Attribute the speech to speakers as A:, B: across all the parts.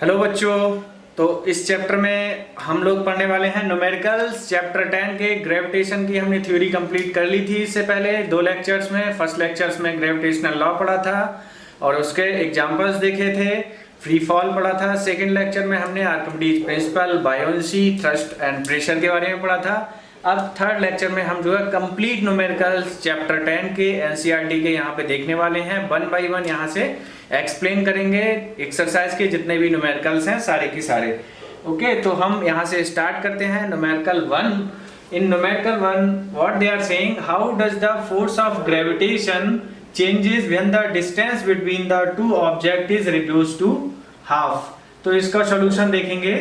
A: Hello बच्चों। तो इस चैप्टर में हम लोग पढ़ने वाले हैं न्यूमेरिकल्स। चैप्टर 10 के ग्रेविटेशन की हमने थ्योरी कंप्लीट कर ली थी इससे पहले 2 लेक्चर्स में। फर्स्ट लेक्चर्स में ग्रेविटेशनल लॉ पढ़ा था और उसके एग्जांपल्स देखे थे, फ्री फॉल पढ़ा था। सेकंड लेक्चर में हमने Archimedes principal, buoyancy, thrust and pressure के बारे में पढ़ा था। अब थर्ड लेक्चर में हम जो है कंप्लीट न्यूमेरिकल्स चैप्टर 10 के एनसीईआरटी के यहाँ पे देखने वाले हैं। 1 बाय 1 यहाँ से एक्सप्लेन करेंगे एक्सरसाइज के जितने भी न्यूमेरिकल्स हैं सारे के सारे। ओके, तो हम यहाँ से स्टार्ट करते हैं numerical 1। In numerical 1 what they are saying, how does the force of gravitation changes when the distance between the two object is reduced to half. तो इसका सॉल्यूशन देखेंगे।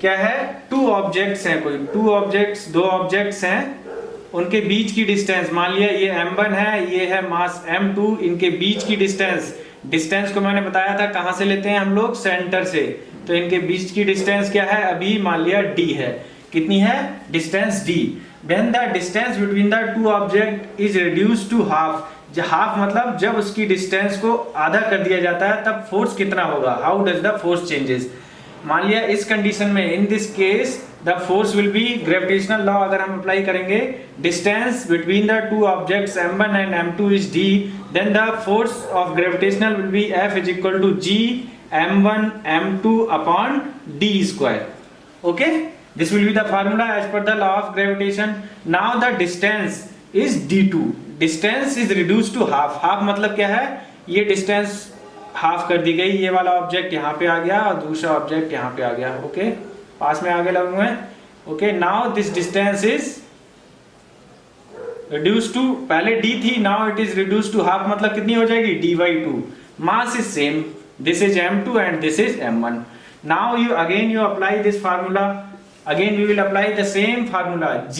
A: क्या है, टू ऑब्जेक्ट्स हैं, कोई दो ऑब्जेक्ट्स हैं, उनके बीच की डिस्टेंस मान लिया ये m1 है, ये है मास m2, इनके बीच की डिस्टेंस को मैंने बताया था कहां से लेते हैं हम लोग, सेंटर से। तो इनके बीच की डिस्टेंस क्या है, अभी मान लिया d है। कितनी है distance d। When the distance between the two object is reduced to half, half मतलब जब उसकी डिस्टेंस को आधा कर दिया जाता है तब फोर्स कितना होगा, how does the force changes. मान लिया इस कंडीशन में, in this case the force will be, gravitational law अगर हम अप्लाई करेंगे, distance between the two objects m1 and m2 is d, then the force of gravitational will be F is equal to g m1 m2 upon d square. Okay, this will be the formula as per the law of gravitation. Now the distance is d2, distance is reduced to half. Half मतलब क्या है, ये distance half कर दी गई, ये वाला object यहाँ पे आ गया और दूसरा ऑब्जेक्ट यहाँ पे आ गया। ओके, पास में आगे लगे हुए हैं। Okay, now this distance is reduced to, पहले d थी, now it is reduced to half, मतलब कितनी हो जाएगी d/2। Mass is same, this is m2 and this is m1। Now you apply this formula, again we will apply the same formula, g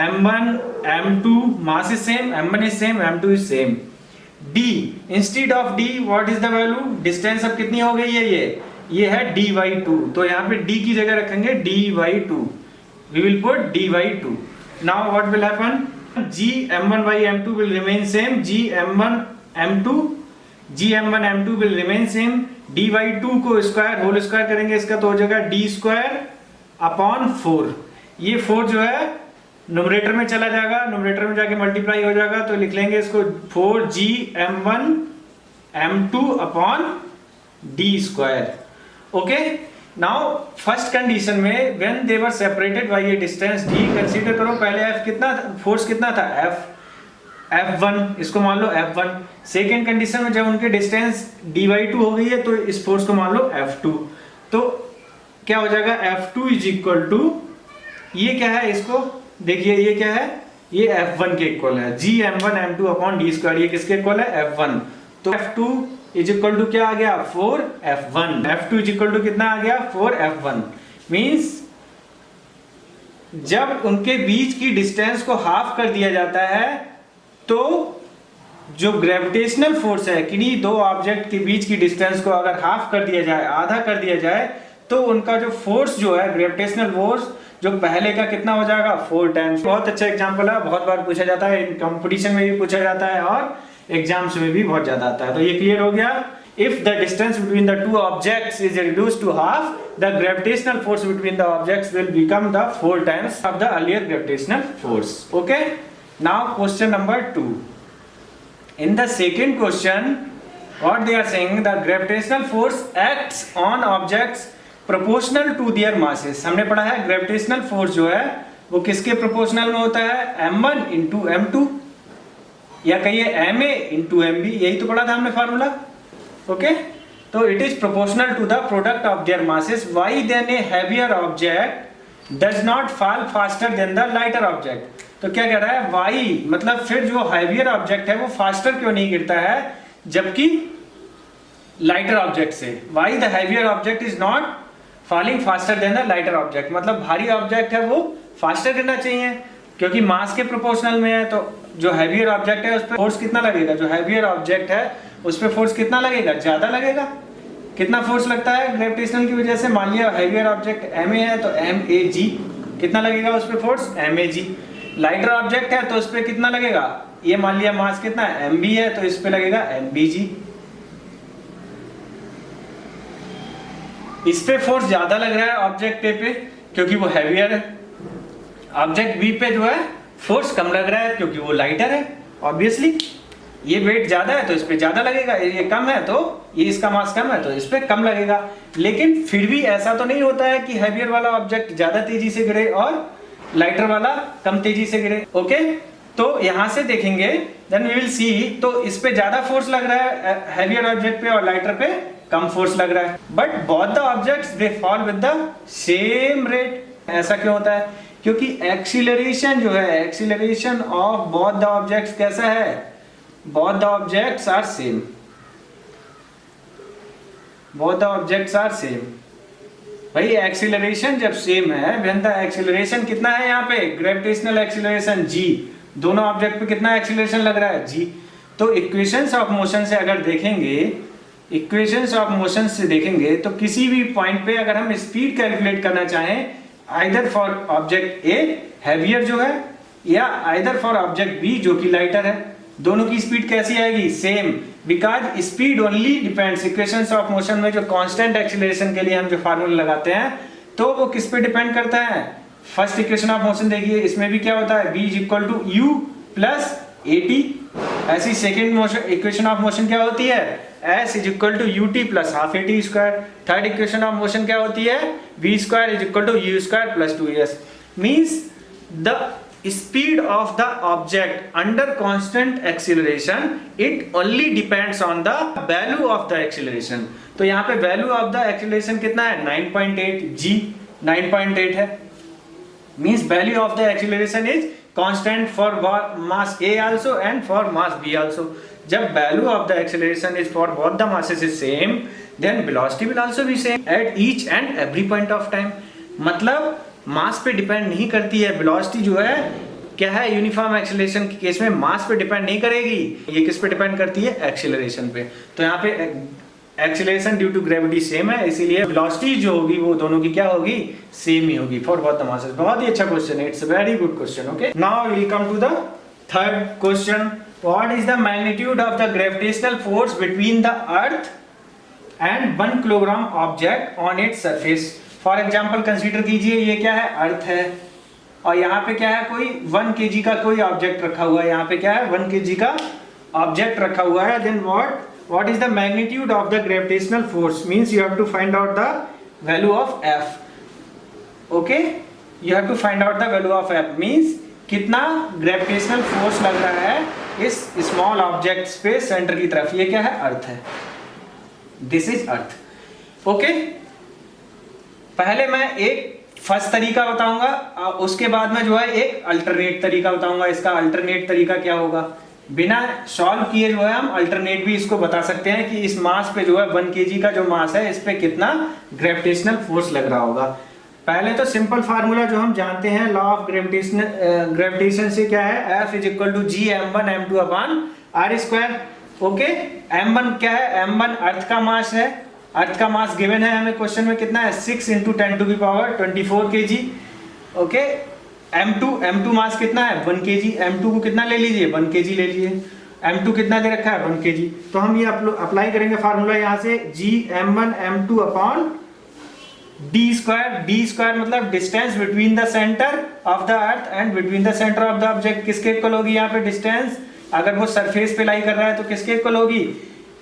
A: m1 m2, mass is same, m1 is same, m2 is same। d instead of d what is the value, distance अब कितनी हो गई है, ये है d/2, तो यहाँ पे d की जगह रखेंगे d/2, we will put d/2। Now what will happen, g m1 by m2 will remain same, g m1 m2 will remain same। d/2 को स्क्वायर होल स्क्वायर करेंगे इसका तो हो जाएगा d स्क्वायर अपॉन 4। ये 4 जो है न्यूमरेटर में चला जाएगा, न्यूमरेटर में जाके मल्टीप्लाई हो जाएगा, तो लिख लेंगे इसको 4g m1 m2 upon d square. Okay, now first condition में when they were separated by a distance d, consider करो पहले f कितना था, फोर्स कितना था f1, इसको मान लो f1। सेकेंड कंडीशन में जब उनके डिस्टेंस d/2 हो गई है तो इस फोर्स को मान लो f2। तो क्या हो जाएगा, f2 इज इक्वल टू, ये क्या है, इसको देखिए ये क्या है, ये f1 के इक्वल है, g m1 m2 upon d square. ये किसके इक्वल है, f1। तो f2 इज इक्वल टू क्या आ गया, 4f1। f2 is equal to कितना आ गया, 4f1। मींस जब उनके बीच की डिस्टेंस को हाफ कर दिया जाता है तो जो ग्रेविटेशनल फोर्स है, किन्हीं दो ऑब्जेक्ट के बीच की डिस्टेंस को अगर हाफ कर दिया जाए, आधा कर दिया जाए, तो उनका जो फोर्स जो है, ग्रेविटेशनल फोर्स जो पहले का कितना हो जाएगा, 4 टाइम्स। बहुत अच्छा एग्जांपल है, बहुत बार पूछा जाता है, कंपटीशन में भी पूछा जाता है और एग्जाम्स में भी बहुत ज्यादा आता है। तो ये क्लियर हो गया। If the distance between the two objects is reduced to half, the gravitational force between the objects will become the 4 times of the earlier gravitational force. Okay, now question number 2। In the second question what they are saying, the gravitational force acts on objects proportional to their masses. हमने पढ़ा है gravitational force जो है वो किसके proportional में होता है, m1 इंटू m2, या कहिए ma इंटू mb, यही तो पढ़ा था हमने फार्मूला। ओके, तो it is proportional to the product of their masses. Why then a heavier object does not fall faster than the lighter object. तो क्या कह रहा है, व्हाई मतलब फिर जो हैवियर ऑब्जेक्ट है वो फास्टर क्यों नहीं गिरता है जबकि लाइटर ऑब्जेक्ट से। Why the heavier object is not falling faster than the lighter object, मतलब भारी ऑब्जेक्ट है वो फास्टर गिरना चाहिए क्योंकि मास के प्रोपोर्शनल में है। तो जो हैवियर ऑब्जेक्ट है उस पर फोर्स कितना लगेगा, जो हैवियर ऑब्जेक्ट है उस पर फोर्स कितना लगेगा, ज्यादा लगेगा। कितना फोर्स लगता है ग्रेविटेशनल की वजह से, मान लिया हैवियर ऑब्जेक्ट ma है तो mag, कितना लगेगा उस पर फोर्स, mag। लाइटर ऑब्जेक्ट है तो उस पर कितना लगेगा, ये मान लिया मास कितना है mb है तो इस पे लगेगा mbg। इस पे फोर्स ज्यादा लग रहा है ऑब्जेक्ट ए पे क्योंकि वो हैवियर है, ऑब्जेक्ट बी पे जो है फोर्स कम लग रहा है क्योंकि वो लाइटर है। ऑब्वियसली ये वेट ज्यादा है तो इस पे ज्यादा लगेगा, ये कम है तो ये इसका मास कम है तो इस पे कम लगेगा। लेकिन फिर भी ऐसा तो नहीं होता है कि हैवियर वाला ऑब्जेक्ट ज्यादा तेजी से गिरे और लाइटर वाला कम तेजी से गिरे। ओके, तो यहां से देखेंगे देन वी विल सी, तो इस पे ज्यादा फोर्स लग रहा है हैवियर ऑब्जेक्ट पे और लाइटर पे कम फोर्स लग रहा है, but both the objects they fall with the same rate. ऐसा क्यों होता है? क्योंकि एक्सीलरेशन जो है, acceleration of both the objects कैसा है? Both the objects are same, both the objects are same. भाई एक्सीलरेशन जब सेम है, व्हेन द एक्सीलरेशन कितना है यहाँ पे? ग्रेविटेशनल एक्सीलरेशन g, दोनों ऑब्जेक्ट पे कितना एक्सीलरेशन लग रहा है? g। तो इक्वेशंस ऑफ मोशन से अगर देखेंगे, इक्वेशंस ऑफ मोशन से देखेंगे तो किसी भी पॉइंट पे अगर हम स्पीड कैलकुलेट करना चाहें, either for object A heavier जो है या आइदर फॉर ऑब्जेक्ट बी जो कि लाइटर है, दोनों की स्पीड कैसी आएगी? Same, because speed only depends. Equations of motion में जो कांस्टेंट एक्सीलरेशन के लिए हम जो फार्मूला लगाते हैं तो वो किस पे डिपेंड करता है? फर्स्ट इक्वेशन ऑफ मोशन देखिए, इसमें भी क्या होता है? b is equal to u plus a t. ऐसी second motion equation of motion क्या होती है? s is equal to u t plus half a t square. Third equation of motion क्या होती है? v square is equal to u square plus 2s। Means the speed of the object under constant acceleration, it only depends on the value of the acceleration। तो यहाँ पे value of the acceleration कितना है? 9.8 g, 9.8 है। Means value of the acceleration is constant for mass A also and for mass B also। जब value of the acceleration is for both the masses is same, then velocity will also be same at each and every point of time। मतलब मास पे depend नहीं करती है, velocity जो है क्या है? यूनिफॉर्म एक्सीलरेशन के केस में मास पे डिपेंड नहीं करेगी, ये किस पे डिपेंड करती है? एक्सीलरेशन पे। तो यहाँ पे acceleration due to gravity same है, इसीलिए वेलोसिटी जो होगी वो दोनों की क्या होगी? सेम ही होगी फॉर बोथ द मासेस। बहुत ही अच्छा क्वेश्चन है, it's a very good question. Okay, now we come to the third question. What is the magnitude of the gravitational force between the earth and 1 kilogram object on its surface? For example consider कीजिए, ये क्या है? अर्थ है और यहाँ पे क्या है? कोई 1 kg का कोई ऑब्जेक्ट रखा हुआ है। यहाँ पे क्या है? 1 kg का ऑब्जेक्ट रखा हुआ है। Then what is the magnitude of the gravitational force? Means you have to find out the value of f। Okay, you have to find out the value of f। Means कितना gravitational force लग रहा है इस small object पे centre की तरफ। ये क्या है? अर्थ है, दिस इज अर्थ। ओके, पहले मैं एक फर्स्ट तरीका बताऊंगा, उसके बाद में जो है एक अल्टरनेट तरीका बताऊंगा। इसका अल्टरनेट तरीका क्या होगा? बिना सॉल्व किए जो है हम अल्टरनेट भी इसको बता सकते हैं कि इस मास पे जो है 1 kg का जो मास है इस पे कितना ग्रेविटेशनल फोर्स लग रहा होगा। पहले तो सिंपल फार्मूला जो हम जानते हैं लॉ ऑफ ग्रेविटेशन से क्या है? F is equal to G m1 m2 upon r square. Okay, m1 क्या है? m1 अर्थ का मास है, अर्थ का मास गिवन है हमें क्वेश्चन में कितना है? 6 × 10⁻24 kg। ओके, m2 मास कितना है? 1 kg। m2 को कितना ले लीजिए? 1 kg ले लीजिए। m2 कितना दे रखा है? 1 kg। तो हम ये अप्लाई करेंगे फार्मूला यहाँ से, g m1 m2 upon d square मतलब distance between the centre of the earth and between the centre of the object. किसके इक्वल होगी यहाँ पे डिस्टेंस? अगर वो सरफेस पे लाई कर रहा है तो किसके इक्वल होगी?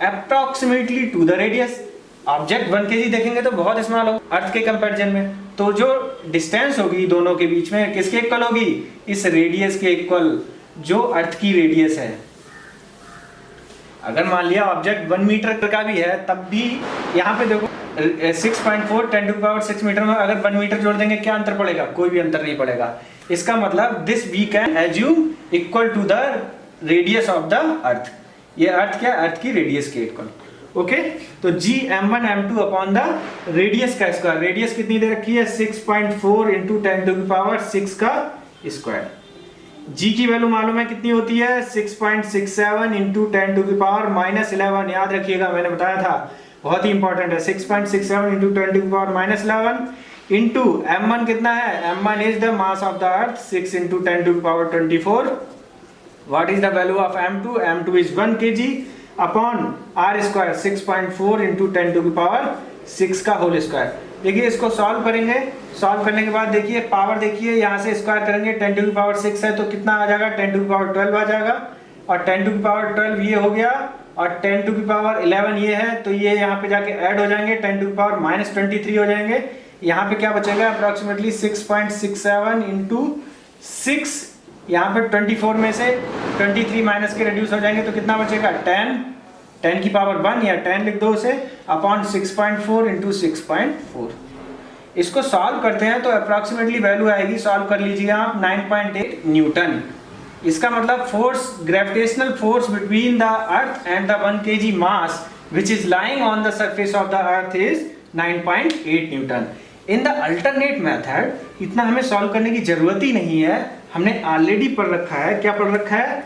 A: Approximately two the radius. Object 1 kg देखेंगे तो बहुत स्मॉल हो अर्थ के कंपैरिजन में, तो जो डिस्टेंस होगी दोनों के बीच में किसके इक्वल होगी? इस रेडियस के इक्वल जो अर्थ की रेडियस है। अगर मान लिया ऑब्जेक्ट 1 मीटर का भी है तब भी यहाँ पे देखो 6.4 10⁻6 मीटर में अगर 1 मीटर जोड़ देंगे क्या अंतर पड़ेगा? कोई भी अंतर नहीं पड़ेगा। इसका मतलब this we can assume equal to the radius of the earth. ये अर्थ क्या? अर्थ की रेडियस के इक्वल। ओके, तो g m1 m2 upon the radius का स्क्वायर। रेडियस कितनी दे रखी है? 6.4 × 10⁻6 का स्क्वायर। g की वैल्यू मालूम है कितनी होती है? 6.67 × 10⁻11। याद रखिएगा, मैंने बताया था, बहुत ही इंपॉर्टेंट है। 6.67 × 10⁻11 इंटू m1 कितना है? m1 is the mass of the earth, 6 × 10⁻24। What is the value of m2? m2 is 1 kg upon r square 6.4 × 6 का होल स्क्वायर। देखिए इसको सॉल्व करेंगे, सॉल्व करने के बाद देखिए पावर, देखिए यहाँ से स्क्वायर करेंगे 10 टू की पावर 6 है तो कितना आ जाएगा 10 टू की पावर 12 आ जाएगा, और 10 टू की पावर 12 ये हो गया, और 10 टू की पावर 11 ये है, तो ये यहाँ पे जाके ऐड हो जाएंगे, 10 टू की पावर -23 हो जाएंगे। यहाँ पे क्या बचेगा अप्रोक्सीमेटली 6.67 इंटू 6, यहाँ पे 24 में से 23 माइनस के रिड्यूस हो जाएंगे तो कितना बचेगा 10 की पावर 1 या 10 लिख दो उसे, अपॉन 6.4 इंटू 6.4। इसको सॉल्व करते हैं तो अप्रोक्सीमेटली वैल्यू आएगी, सॉल्व कर लीजिए आप, 9.8 न्यूटन। इसका मतलब force, gravitational force between the earth and the 1 kg mass which is lying on the surface of the earth is 9.8 Newton. In the alternate method इतना हमें सॉल्व करने की जरूरत ही नहीं है, हमने ऑलरेडी पढ़ रखा है। क्या पढ़ रखा है?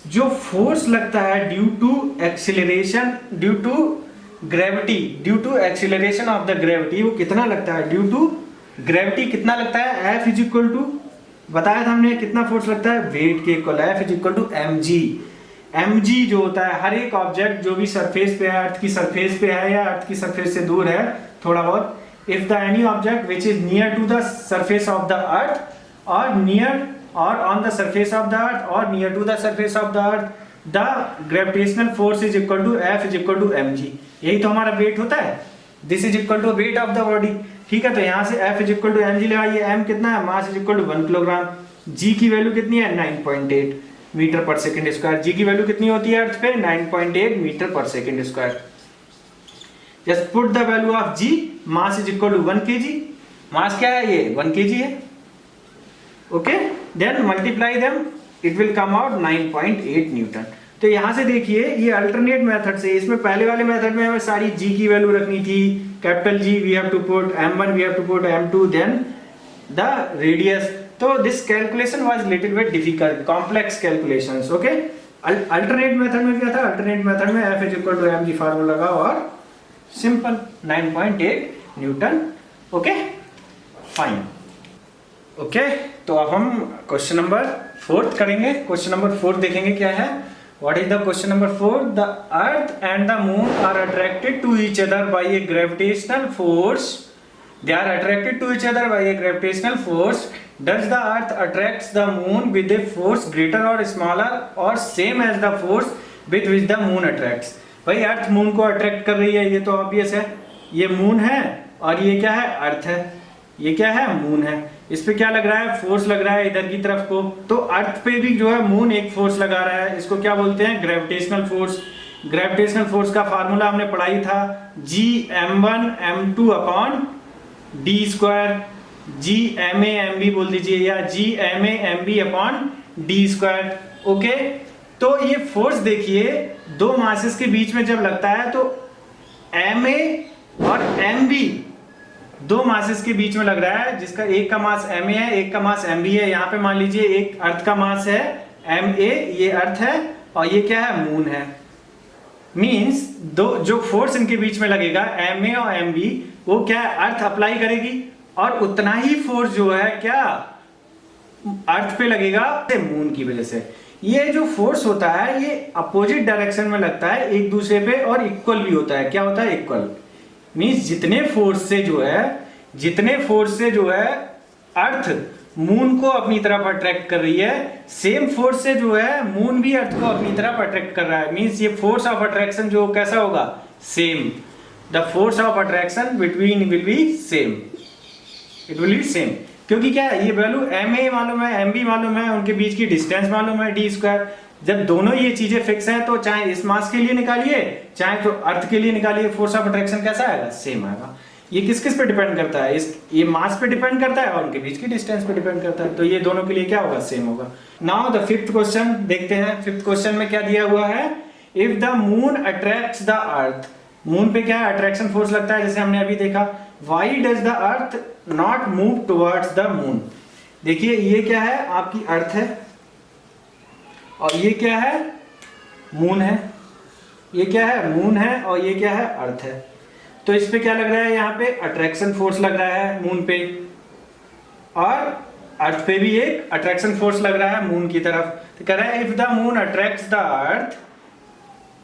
A: जो फोर्स लगता है due to acceleration, due to gravity, due to acceleration of the gravity, वो कितना लगता है ड्यू टू ग्रेविटी, कितना लगता है F इज इक्वल टू, बताया था हमने कितना फोर्स लगता है वेट के equal, F is equal to mg। mg जो होता है हर एक ऑब्जेक्ट जो भी सरफेस पे है, अर्थ की सरफेस पे है या अर्थ की सरफेस से दूर है थोड़ा बहुत, if the any object which is near to the surface of the earth or near or on the surface of the earth or near to the surface of the earth, the gravitational force is equal to F is equal to mg। यही तो हमारा wait होता है, this is equal to weight of the body। ठीक है, तो यहाँ से F is equal to mg लगाइए, m कितना है, मास is equal to 1 kilogram, g की वैल्यू कितनी है 9.8 मीटर पर सेकेंड स्क्वायर। g की वैल्यू कितनी होती है अर्थ पे 9.8 मीटर पर second square. Just put the value of g, mass is equal to 1 kg, mass क्या है ये 1 kg है, okay, then multiply them, it will come out 9.8 Newton. तो यहाँ से देखिए ये अल्टरनेट मेथड से, इसमें पहले वाले मेथड में हमें सारी g की वैल्यू रखनी थी, capital G we have to put, m1 we have to put, m2 then the radius, तो this calculation was little bit difficult, complex calculations, okay। Alternate method में क्या था, अल्टरनेट मेथड में F is equal to mg formula लगाओ और simple 9.8 Newton, okay fine, okay. तो अब हम क्वेश्चन नंबर 4 करेंगे। क्वेश्चन नंबर 4 देखेंगे क्या है, what is the question number 4। The earth and the moon are attracted to each other by a gravitational force, they are attracted to each other by a gravitational force, does the earth attracts the moon with a force greater और smaller और same as the force with which the moon attracts. भाई earth moon को attract कर रही है, ये तो obvious है, ये मून है और ये क्या है अर्थ है, ये क्या है मून है, इस पे क्या लग रहा है फोर्स लग रहा है इधर की तरफ को, तो अर्थ पे भी जो है मून एक फोर्स लगा रहा है, इसको क्या बोलते हैं ग्रेविटेशनल फोर्स। ग्रेविटेशनल फोर्स का फार्मूला हमने पढ़ाई था G m1 m2 upon d square, G ma mb बोल दीजिए या G ma mb upon d square, okay. तो ये फोर्स देखिए दो मासेस के बीच में जब लगता है तो ma और mb दो मासेस के बीच में लग रहा है, जिसका एक का मास ma है एक का मास mb है। यहाँ पे मान लीजिए एक अर्थ का मास है ma, ये अर्थ है और ये क्या है मून है, मींस दो जो फोर्स इनके बीच में लगेगा ma और mb वो क्या है अर्थ अप्लाई करेगी और उतना ही फोर्स जो है क्या अर्थ पे लगेगा मून की वजह से। ये जो फोर्स होता है ये अपोजिट डायरेक्शन में लगता है एक दूसरे पे और इक्वल भी होता है, क्या होता है इक्वल, मींस जितने फोर्स से जो है अर्थ मून को अपनी तरफ अट्रैक्ट कर रही है, सेम फोर्स से जो है मून भी अर्थ को अपनी तरफ अट्रैक्ट कर रहा है, मींस ये फोर्स ऑफ अट्रैक्शन जो कैसा होगा same, the force of attraction between will be same, it will be same, क्योंकि क्या है ये वैल्यू ma मालूम है mb मालूम है, उनके बीच की डिस्टेंस मालूम है d स्क्वायर। जब दोनों ये चीजें फिक्स हैं तो चाहे इस मास के लिए निकालिए चाहे तो अर्थ के लिए निकालिए, फोर्स ऑफ अट्रैक्शन कैसा आएगा सेम आएगा। ये किस किस पे डिपेंड करता है, ये मास पे डिपेंड करता है और उनके बीच की डिस्टेंस पे डिपेंड करता है, तो ये दोनों के लिए क्या होगा सेम होगा। नाउ द फिफ्थ क्वेश्चन देखते हैं। फिफ्थ क्वेश्चन में क्या दिया हुआ है, if the moon attracts the earth, moon पे क्या है अट्रैक्शन फोर्स लगता है जैसे हमने अभी देखा, why does the earth not move towards the moon. देखिए ये क्या है आपकी अर्थ है और ये क्या है मून है, ये क्या है मून है और ये क्या है अर्थ है, तो इस पे क्या लग रहा है यहाँ पे अट्रैक्शन फोर्स लग रहा है मून पे और अर्थ पे भी एक अट्रैक्शन फोर्स लग रहा है मून की तरफ। तो कह रहा है if the moon attracts the earth,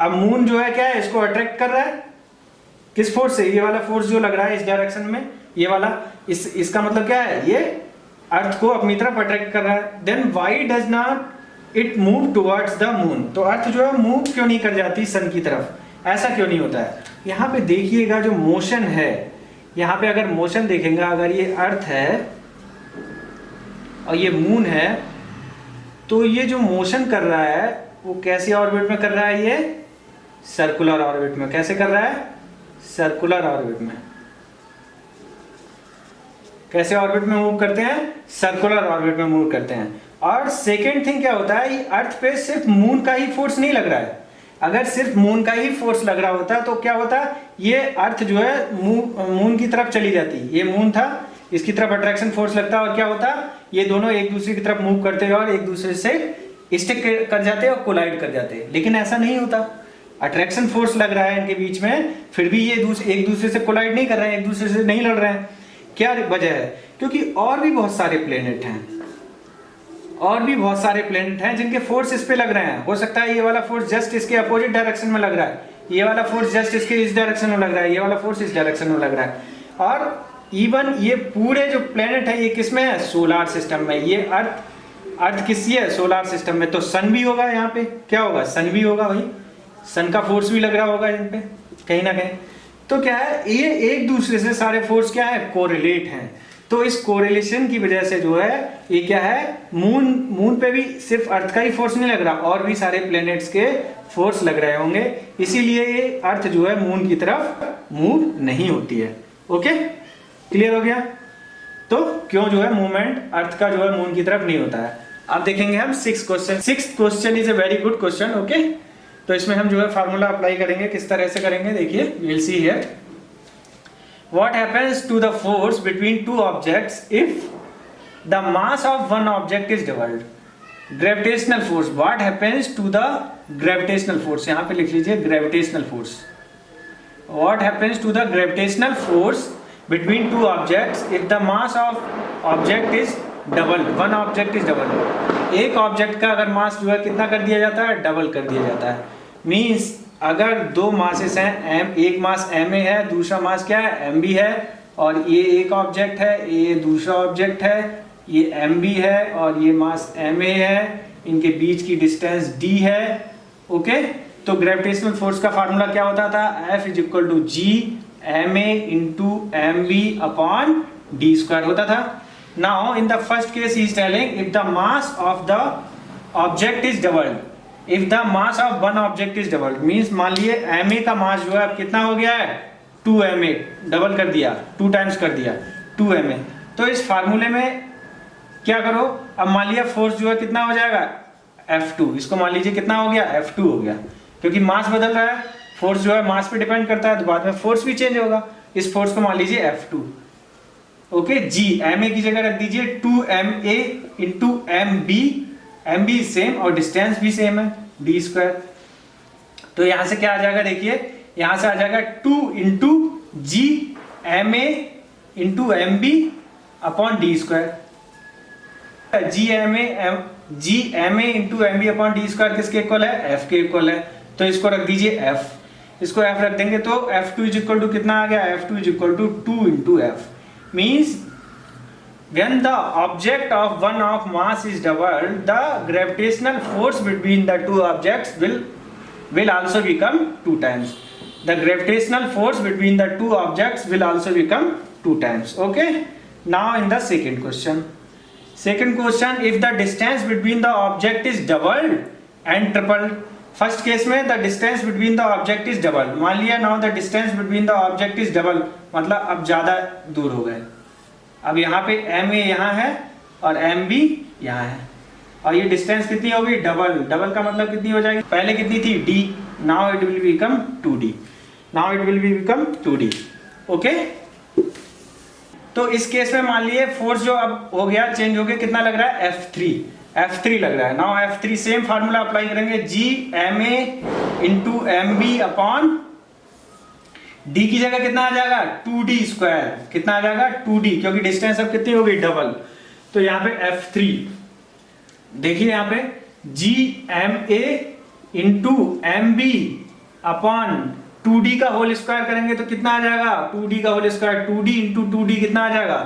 A: अब मून जो है क्या है इसको अट्रैक्ट कर रहा है, किस फोर्स से? ये वाला फोर्स जो लग रहा है इस डायरेक्शन में, ये वाला, इसका मतलब क्या है? ये अर्थ को अपनी तरफ अट्रैक्ट कर रहा है। Then why does not it move towards the moon? तो अर्थ जो है मूव क्यों नहीं कर जाती सन की तरफ? ऐसा क्यों नहीं होता है? यहाँ पे देखिएगा जो मोशन है, यहाँ पे अगर मोशन देखेंगे, अगर ये अर्थ है और ये मून है, तो ये जो मोशन कर रहा है वो कैसे ऑर्बिट में कर रहा है? ये सर्कुलर ऑर्बिट में। कैसे कर रहा है? सर्कुलर ऑर्बिट में। कैसे ऑर्बिट में मूव करते हैं? सर्कुलर ऑर्बिट में मूव करते हैं। और सेकेंड थिंग क्या होता है, अर्थ पे सिर्फ मून का ही फोर्स नहीं लग रहा है। अगर सिर्फ मून का ही फोर्स लग रहा होता तो क्या होता, ये अर्थ जो है मून की तरफ चली जाती। ये मून था, इसकी तरफ अट्रैक्शन फोर्स लगता और क्या होता, ये दोनों एक दूसरे की तरफ मूव करते और एक दूसरे से स्टिक कर जाते और कोलाइड कर जाते। लेकिन ऐसा नहीं होता, अट्रैक्शन फोर्स लग रहा है इनके बीच में, फिर भी ये एक दूसरे से कोलाइड नहीं कर रहे हैं, एक दूसरे से नहीं लड़ रहे हैं। क्या वजह है? क्योंकि और भी बहुत सारे प्लेनेट हैं, और भी बहुत सारे प्लेनेट हैं जिनके फोर्स इस पे लग रहे हैं। हो सकता है ये वाला फोर्स जस्ट इसके अपोजिट डायरेक्शन में लग रहा है, ये वाला फोर्स जस्ट इसके इस डायरेक्शन में लग रहा है, ये वाला फोर्स इस डायरेक्शन में लग रहा है। और इवन ये पूरे जो प्लेनेट है ये किस में है? सोलार सिस्टम में। ये अर्थ किसी है? सोलार सिस्टम में। तो सन भी होगा यहाँ पे, क्या होगा? सन भी होगा भाई, सन का फोर्स भी लग रहा होगा इन पे कहीं ना कहीं। तो क्या है, ये एक दूसरे से सारे फोर्स क्या है? कोरिलेट हैं। तो इस कोरिलेशन की वजह से जो है ये क्या है, मून पे भी सिर्फ अर्थ का ही फोर्स नहीं लग रहा, और भी सारे प्लैनेट्स के फोर्स लग रहे होंगे, इसीलिए ये अर्थ जो है मून की तरफ मूव नहीं होती है। ओके, क्लियर हो गया? तो क्यों जो है मूवमेंट अर्थ का जो है मून की तरफ नहीं होता है। अब देखेंगे हम sixth question is a very good question. Okay, तो इसमें हम जो है फार्मूला अप्लाई करेंगे। किस तरह से करेंगे देखिए, will see here. What happens to the force between two objects if the mass of one object is doubled? Gravitational force. What happens to the gravitational force? यहाँ पे लिख लीजिए gravitational force. What happens to the gravitational force between two objects if the mass of object is doubled? One object is doubled. एक object का अगर मास जो है कितना कर दिया जाता है? डबल कर दिया जाता है। मीन्स अगर दो मासेस हैं, एक मास एम ए है, दूसरा मास क्या है? एम बी है, और ये एक ऑब्जेक्ट है, ये दूसरा ऑब्जेक्ट है, ये एम बी है और ये मास एम ए है, इनके बीच की डिस्टेंस डी है। ओके, तो ग्रेविटेशनल फोर्स का फार्मूला क्या होता था? F is equal to G M A into M B upon D square होता था। Now in the first case he is telling if the mass of the object is doubled, if the mass of one object is double, means मान लिए M A का मास जो है अब कितना हो गया है? 2 एम ए, डबल कर दिया, 2 टाइम्स कर दिया 2 एम ए। तो इस फार्मूले में क्या करो, अब मान लिया फोर्स जो है कितना हो जाएगा? F2। इसको मान लीजिए कितना हो गया? F2 हो गया, क्योंकि मास बदल रहा है, फोर्स जो है मास पे डिपेंड करता है, तो बाद में फोर्स भी चेंज होगा। इस फोर्स को मान लीजिए F2। Okay, G M A की जगह रख दीजिए 2 एम ए into M B, M B same और डिस्टेंस भी सेम है, डी स्क्वायर। तो यहां से क्या आ जाएगा देखिए, यहां से आ जाएगा 2 into G M A into M B upon D square. G M A into M B upon D square किसके इक्वल है? एफ के इक्वल है। तो इसको रख दीजिए एफ, इसको एफ रख देंगे तो F2 इज इक्वल टू कितना आ गया? F2 is equal to 2 into F. Means when the object of one of mass is doubled, the gravitational force between the two objects will also become 2 times. The gravitational force between the two objects will also become 2 times. Okay, now in the second question, if the distance between the object is doubled and tripled, first case में the distance between the object is doubled, मान लिया now the distance between the object is doubled, मतलब अब ज्यादा दूर हो गए। अब यहाँ पे एम ए यहाँ है और एम बी यहाँ है, और ये डिस्टेंस कितनी होगी? डबल। डबल का मतलब कितनी हो जाएगी? पहले कितनी थी? D, now it will become 2d, now it will become 2d। Okay, तो इस केस में मान लिए फोर्स जो अब हो गया, चेंज हो गया, कितना लग रहा है? F3 लग रहा है। Now F3 same formula apply करेंगे, G M A into M B upon D की जगह कितना आ जाएगा? 2d square. कितना आ जाएगा? 2d, क्योंकि डिस्टेंस अब कितनी हो गई? डबल। तो यहाँ पे F3 देखिए, यहाँ पे G M A into M B upon 2d का होल स्क्वायर करेंगे तो कितना आ जाएगा, 2d का whole square 2d into 2d कितना आ जाएगा,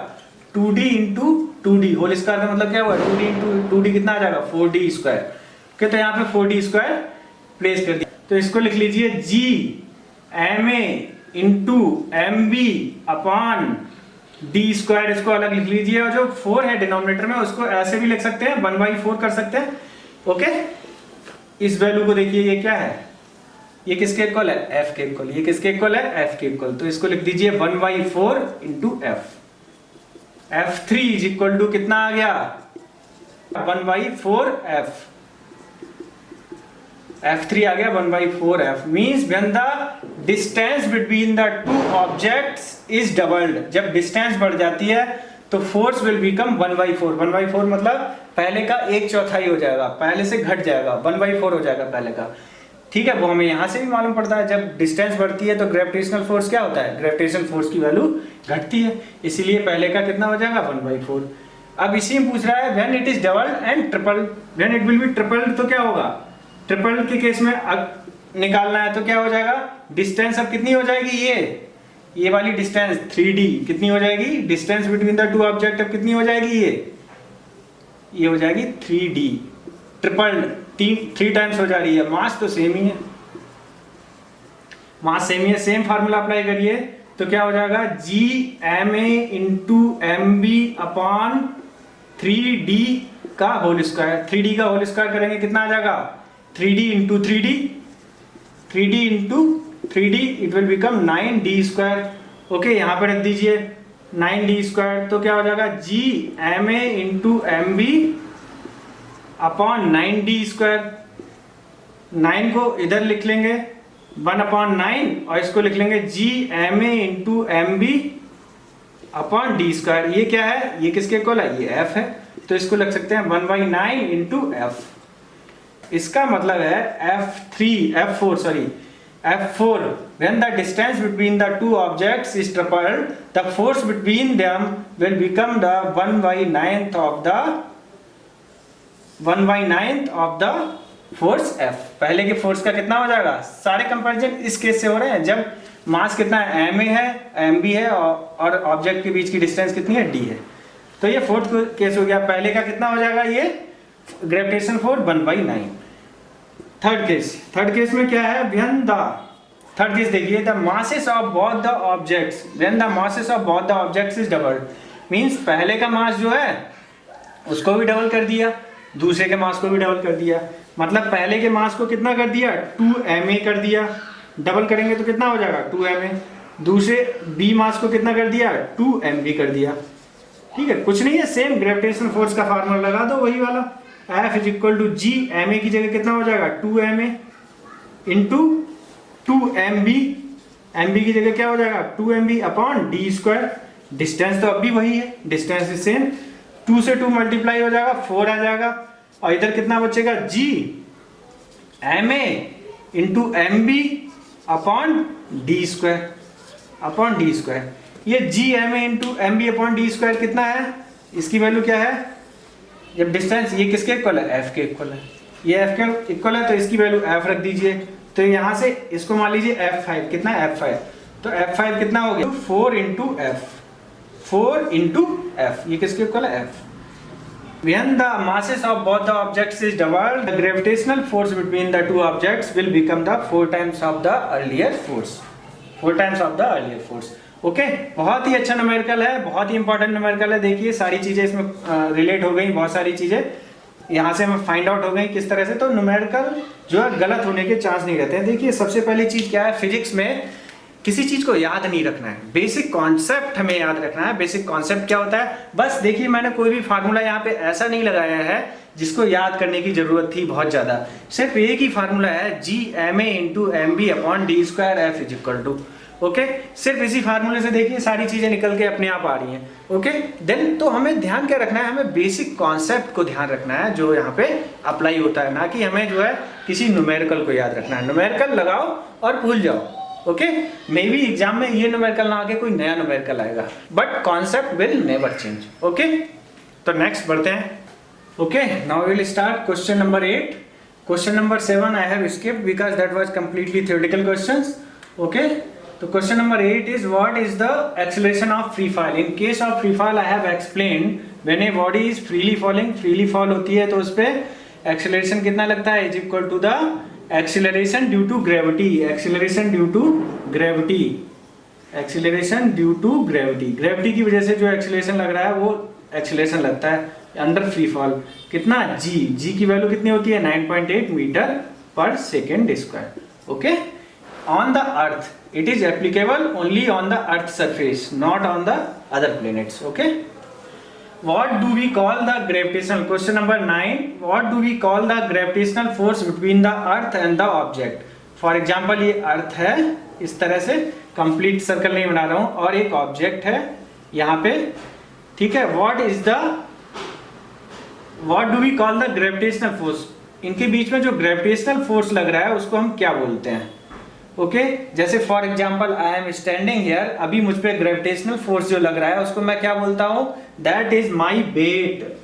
A: 2d into 2d whole square का मतलब क्या हुआ, 2d इंटू 2d कितना आ जाएगा 4d स्क्वायर। ओके, तो यहाँ पे 4d स्क्वायर प्लेस कर दिया, तो इसको लिख लीजिए g ma into mb upon D square, इसको अलग लिख लीजिए, और जो 4 है डिनोमिनेटर में उसको ऐसे भी लिख सकते हैं 1/4 कर सकते हैं। ओके, इस वैल्यू को देखिए ये क्या है, ये किसके इक्वल है, f के इक्वल, ये किसके इक्वल है, f के इक्वल, तो इसको लिख दीजिए 1/4 into f। f3 is equal to कितना आ गया 1/4 f, f3 आ गया 1/4 f, means when the distance between the two objects is doubled, जब डिस्टेंस बढ़ जाती है तो फोर्स विल बिकम 1/4। 1/4 मतलब पहले का 1/4 हो जाएगा, पहले से घट जाएगा, 1/4 हो जाएगा पहले का। ठीक है, वो हमें यहाँ से भी मालूम पड़ता है, जब डिस्टेंस बढ़ती है तो ग्रेविटेशनल फोर्स क्या होता है, ग्रेविटेशनल फोर्स की वैल्यू घटती है, इसीलिए पहले का कितना हो जाएगा 1/4। अब इसी में पूछ रहा है when it is doubled and tripled, when it will be tripled तो क्या होगा, ट्रिपल्ड के केस में निकालना है तो क्या हो जाएगा, डिस्टेंस अब कितनी हो जाएगी, ये वाली डिस्टेंस 3d कितनी हो जाएगी, distance between the two object अब कितनी हो जाएगी, ये हो जाएगी 3d, ट्रिपल्ड 3 टाइम्स हो जा रही है, मास तो सेम ही है, मास सेम ही है, सेम फार्मूला अप्लाई करिए तो क्या हो जाएगा g ma into mb upon 3d का होल स्क्वायर, 3d का होल स्क्वायर करेंगे कितना आ जाएगा 3d into 3d, 3d into 3d it will become 9d square. Okay, यहाँ पे रख दीजिए 9d स्क्वायर, तो क्या हो जाएगा g ma into mb upon 9d square, 9 को इधर लिख लेंगे 1/9 और इसको लिख लेंगे g ma into mb upon D square, ये क्या है, ये किसके इक्वल है, ये f है, तो इसको लिख सकते हैं 1/9 इंटू f। इसका मतलब है F4 when the distance between the two objects is tripled, the force between them will become the 1/9th of the force F। पहले के फोर्स का कितना हो जाएगा, सारे कंपैरिजन इस केस से हो रहे हैं जब मास कितना है, ma है, mb है और ऑब्जेक्ट के बीच की डिस्टेंस कितनी है, d है, तो ये फोर्थ केस हो गया। पहले का कितना हो जाएगा, ये ग्रेविटेशन फोर्स 1/9। थर्ड केस में क्या है, थर्ड केस देखिए, the masses of both the objects, when the masses of both the objects is doubled, means पहले का मास जो है उसको भी डबल कर दिया, दूसरे के मास को भी डबल कर दिया, मतलब पहले के मास को कितना कर दिया 2ma कर दिया, डबल करेंगे तो कितना हो जाएगा 2ma, दूसरे b मास को कितना कर दिया 2mb कर दिया। ठीक है, कुछ नहीं है, सेम ग्रेविटेशनल फोर्स का फार्मूला लगा दो वही वाला, F is equal to G, ma की जगह कितना हो जाएगा 2ma इंटू 2mb, mb की जगह क्या हो जाएगा 2mb upon D square, distance तो अब भी वही है, डिस्टेंस इज सेम, 2 से 2 मल्टीप्लाई हो जाएगा 4 आ जाएगा, और इधर कितना बचेगा g ma into mb upon D square, ये g ma into mb upon D square कितना है, इसकी वैल्यू क्या है, जब डिस्टेंस ये किसके इक्वल है, f के इक्वल है, ये f के इक्वल है तो इसकी वैल्यू f रख दीजिए, तो यहाँ से इसको मान लीजिए f5, कितना है f5, तो f5 कितना हो गया 4 इंटू f, ये किसके इक्वल है f। When the masses of both the objects is doubled, the gravitational force between the two objects will become the 4 times of the earlier force, 4 times of the earlier force। Okay, बहुत ही अच्छा numerical है, बहुत ही important numerical है, देखिए सारी चीजें इसमें रिलेट हो गई, बहुत सारी चीजें यहाँ से हमें फाइंड आउट हो गई किस तरह से, तो न्यूमेरिकल जो है गलत होने के चांस नहीं रहते हैं। देखिए सबसे पहली चीज क्या है, फिजिक्स में किसी चीज को याद नहीं रखना है, बेसिक कॉन्सेप्ट हमें याद रखना है। बेसिक कॉन्सेप्ट क्या होता है, बस देखिए मैंने कोई भी फार्मूला यहाँ पे ऐसा नहीं लगाया है जिसको याद करने की जरूरत थी बहुत ज्यादा, सिर्फ एक ही फार्मूला है g ma into mb upon D square f is equal to. Okay, सिर्फ इसी फार्मूले से देखिए सारी चीजें निकल के अपने आप आ रही हैं। ओके, देन तो हमें ध्यान क्या रखना है, हमें बेसिक कॉन्सेप्ट को ध्यान रखना है जो यहाँ पे अप्लाई होता है, ना कि हमें जो है किसी न्यूमेरिकल को याद रखना है। न्यूमेरिकल लगाओ और भूल जाओ। ओके, मे बी एग्जाम में ये न्यूमेरिकल ना आके कोई नया न्यूमेरिकल आएगा, but concept will never change. Okay, तो नेक्स्ट बढ़ते हैं। Okay, now we will start question number 8। Question number 7 I have skipped because that was completely theoretical questions. Okay, तो question number 8 is what is the acceleration of free fall. In case of free fall I have explained when a body is freely falling, freely fall होती है तो उस पे acceleration कितना लगता है, is equal to the acceleration due to gravity, acceleration due to gravity, acceleration due to gravity, gravity की वजह से जो एक्सेलरेशन लग रहा है वो एक्सेलरेशन लगता है अंडर फ्री फॉल। कितना, जी की वैल्यू कितनी होती है 9.8 मीटर पर second square. Okay, on the earth it is applicable only on the earth surface, not on the other planets. Okay, what do we call the gravitational, question number 9, what do we call the gravitational force between the earth and the object। for example ये अर्थ है, इस तरह से complete circle नहीं बना रहा हूं, और एक ऑब्जेक्ट है यहाँ पे, ठीक है। what do we call the gravitational force, इनके बीच में जो ग्रेविटेशनल फोर्स लग रहा है उसको हम क्या बोलते हैं। ओके, जैसे for example I am standing here, अभी मुझ पे ग्रेविटेशनल फोर्स जो लग रहा है उसको मैं क्या बोलता हूं, that is my weight,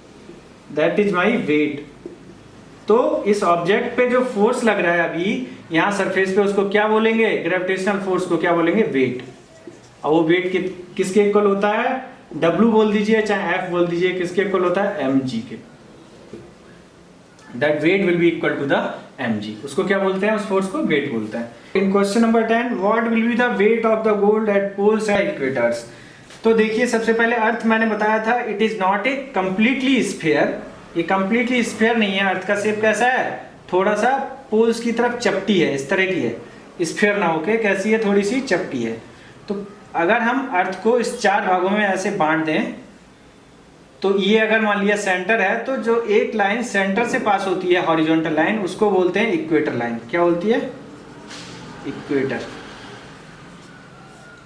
A: that is my weight. तो इस ऑब्जेक्ट पे जो फोर्स लग रहा है अभी यहाँ सरफेस पे, उसको क्या बोलेंगे, ग्रेविटेशनल फोर्स को क्या बोलेंगे, वेट। और वो वेट किसके इक्वल होता है, W बोल दीजिए चाहे F बोल दीजिए, किसके इक्वल होता है, mg के। That weight will be equal to the mg, उसको क्या बोलते हैं, उस फोर्स को वेट बोलते हैं। In question number 10, what will be the weight of the gold at poles and equators. तो देखिए सबसे पहले अर्थ मैंने बताया था it is not a completely sphere, ये कंप्लीटली स्फीयर नहीं है। अर्थ का शेप कैसा है, थोड़ा सा पोल्स की तरफ चपटी है, इस तरह की है, स्फीयर ना होके कैसी है, थोड़ी सी चपटी है। तो अगर हम अर्थ को इस 4 भागों में ऐसे बांट दें, तो ये अगर मान लिया सेंटर है, तो जो एक लाइन सेंटर से पास होती है हॉरिजॉन्टल लाइन, उसको बोलते हैं इक्वेटर लाइन। क्या बोलती है, इक्वेटर।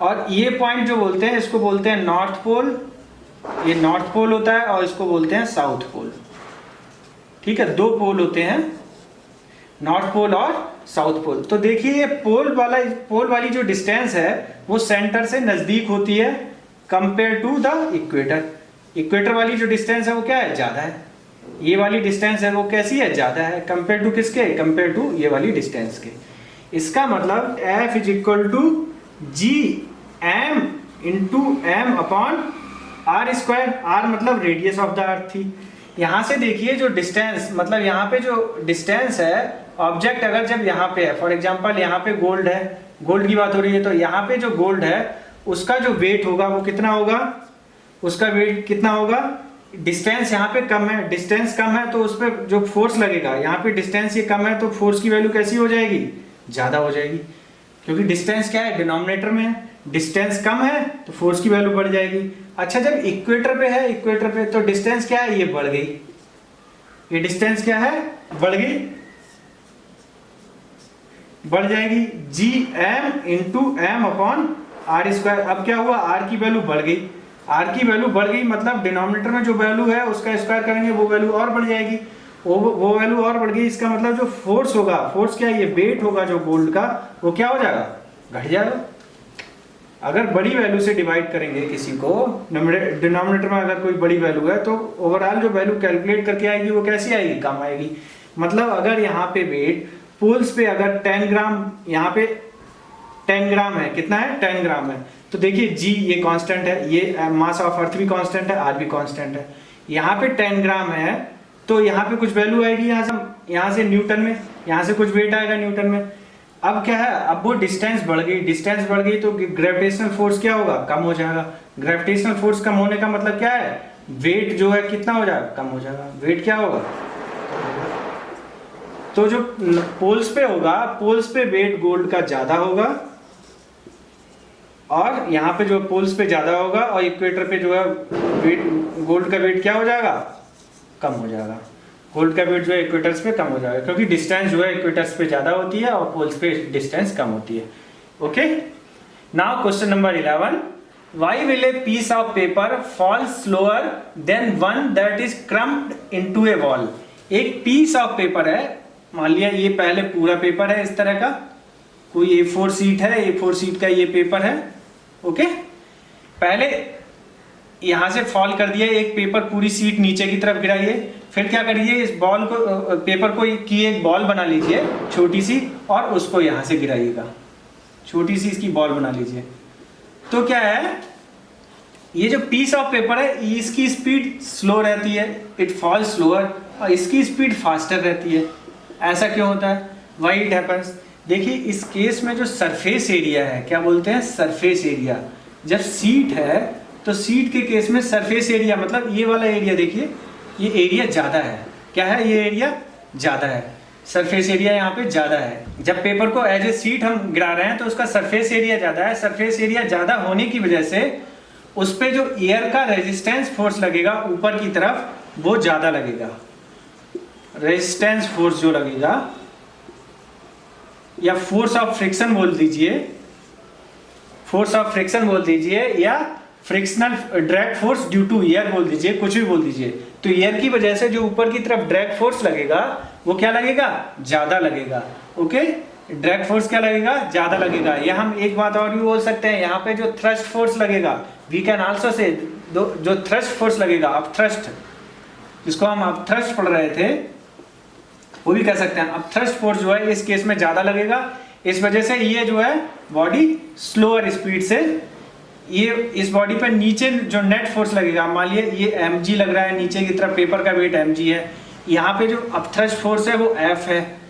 A: और ये पॉइंट जो बोलते हैं इसको बोलते हैं नॉर्थ पोल, ये नॉर्थ पोल होता है, और इसको बोलते हैं साउथ पोल। ठीक है, 2 पोल होते हैं, नॉर्थ पोल और साउथ पोल। तो देखिए ये पोल वाली जो डिस्टेंस है वो सेंटर से नजदीक होती है compare to the equator. Equator वाली जो डिस्टेंस है वो क्या है, ज्यादा है। ये वाली डिस्टेंस है वो कैसी है, ज्यादा है कंपेयर टू किसके, कंपेयर टू ये वाली डिस्टेंस के। इसका मतलब F is equal to ji M into M upon R square. R मतलब रेडियस ऑफ द अर्थ थी। यहाँ से देखिए जो डिस्टेंस, मतलब यहाँ पे जो डिस्टेंस है, ऑब्जेक्ट अगर जब यहाँ पे है, फॉर एग्जांपल यहाँ पे गोल्ड है, गोल्ड की बात हो रही है, तो यहाँ पे जो गोल्ड है उसका जो वेट होगा वो कितना होगा, उसका वेट कितना होगा, डिस्टेंस यहाँ पे कम है, डिस्टेंस कम है तो उस पर जो फोर्स लगेगा, यहाँ पे डिस्टेंस ये कम है तो फोर्स की वैल्यू कैसी हो जाएगी, ज्यादा हो जाएगी। क्योंकि डिस्टेंस क्या है, डिनोमिनेटर में है, डिस्टेंस कम है तो फोर्स की वैल्यू बढ़ जाएगी। अच्छा जब इक्वेटर पे है, इक्वेटर पे तो डिस्टेंस क्या है, ये बढ़ गई, ये डिस्टेंस क्या है, बढ़ गई, बढ़ जाएगी G M into M upon R square. अब क्या हुआ, आर की वैल्यू बढ़ गई, आर की वैल्यू बढ़ गई मतलब डिनोमिनेटर में जो वैल्यू है उसका स्क्वायर करेंगे वो वैल्यू और बढ़ जाएगी, वो वैल्यू और बढ़ गई। इसका मतलब जो फोर्स होगा, फोर्स क्या है, ये वेट होगा जो गोल्ड का, वो क्या हो जाएगा, घट जाएगा। अगर बड़ी वैल्यू से डिवाइड करेंगे किसी को, डिनोमिनेटर में अगर कोई बड़ी वैल्यू है तो ओवरऑल जो वैल्यू कैलकुलेट करके आएगी वो कैसी आएगी, कम आएगी। मतलब अगर यहाँ पे वेट पोल्स पे अगर 10 ग्राम, यहाँ पे 10 ग्राम है, कितना है, 10 ग्राम है, तो देखिए जी ये कांस्टेंट है, ये मास ऑफ अर्थ भी कांस्टेंट है, आर भी कांस्टेंट है। यहाँ पे 10 ग्राम है तो यहाँ पे कुछ वैल्यू आएगी, यहाँ से न्यूटन में, यहाँ से कुछ वेट आएगा न्यूटन में। अब क्या है, अब वो डिस्टेंस बढ़ गई, डिस्टेंस बढ़ गई तो ग्रेविटेशनल फोर्स क्या होगा, कम हो जाएगा। ग्रेविटेशनल फोर्स कम होने का मतलब क्या है, वेट जो है कितना हो जाएगा, कम हो जाएगा। वेट क्या होगा, तो जो पोल्स पे होगा, पोल्स पे वेट गोल्ड का ज्यादा होगा, और यहाँ पे जो पोल्स पे ज्यादा होगा, और इक्वेटर पे जो है वेट, गोल्ड का वेट क्या हो जाएगा, कम हो जाएगा। गोल्ड का वेट जो है इक्वेटर्स पे कम हो जाएगा, क्योंकि डिस्टेंस जो है इक्वेटर्स पे ज्यादा होती है और पोल्स पे डिस्टेंस कम होती है। Okay, now question number 11, why will a piece of paper fall slower than one that is crumpled into a ball. एक पीस ऑफ पेपर है, मान लिया ये पहले पूरा पेपर है इस तरह का, कोई A4 शीट है, A4 शीट का ये पेपर है। ओके, पहले यहां से फॉल कर दिया, एक पेपर पूरी शीट नीचे की तरफ गिराइए, फिर क्या करिए, इस बॉल को, पेपर को की एक बॉल बना लीजिए छोटी सी, और उसको यहां से गिराइएगा, छोटी सी इसकी बॉल बना लीजिए। तो क्या है, ये जो पीस ऑफ पेपर है इसकी स्पीड स्लो रहती है, इट फॉल स्लोअर, और इसकी स्पीड फास्टर रहती है। ऐसा क्यों होता है, वाई इट हैपन्स? देखिए इस केस में जो सरफेस एरिया है, क्या बोलते हैं, सरफेस एरिया। जब सीट है तो सीट के केस में सरफेस एरिया मतलब ये वाला एरिया, देखिए ये एरिया ज़्यादा है। क्या है, ये एरिया ज़्यादा है, सरफेस एरिया यहाँ पे ज़्यादा है। जब पेपर को एज ए सीट हम गिरा रहे हैं तो उसका सरफेस एरिया ज़्यादा है। सरफेस एरिया ज़्यादा होने की वजह से उस पर जो एयर का रेजिस्टेंस फोर्स लगेगा ऊपर की तरफ वो ज़्यादा लगेगा। रेजिस्टेंस फोर्स जो लगेगा, या फोर्स ऑफ फ्रिक्शन बोल दीजिए, फोर्स ऑफ फ्रिक्शन बोल दीजिए, या frictional drag force due to air बोल दीजिए, कुछ भी बोल दीजिए। तो एयर की वजह से जो ऊपर की तरफ ड्रैग फोर्स लगेगा वो क्या लगेगा, ज्यादा लगेगा। ओके, ड्रैग फोर्स क्या लगेगा, ज्यादा लगेगा। या हम एक बात और भी बोल सकते हैं, यहाँ पे जो थ्रस्ट फोर्स लगेगा, वी कैन आल्सो से जो थ्रस्ट फोर्स लगेगा, अब थ्रस्ट, जिसको हम अब थ्रस्ट पढ़ रहे थे, वो भी कह सकते हैं। अब थ्रस्ट फोर्स जो है इस केस में ज्यादा लगेगा, इस वजह से ये जो है बॉडी स्लोअर स्पीड से, ये इस बॉडी पर नीचे जो नेट फोर्स लगेगा, मान लिए ये mg लग रहा है नीचे की तरफ, पेपर का वेट mg है, यहाँ पे जो अपथ्रस्ट फोर्स है वो F है।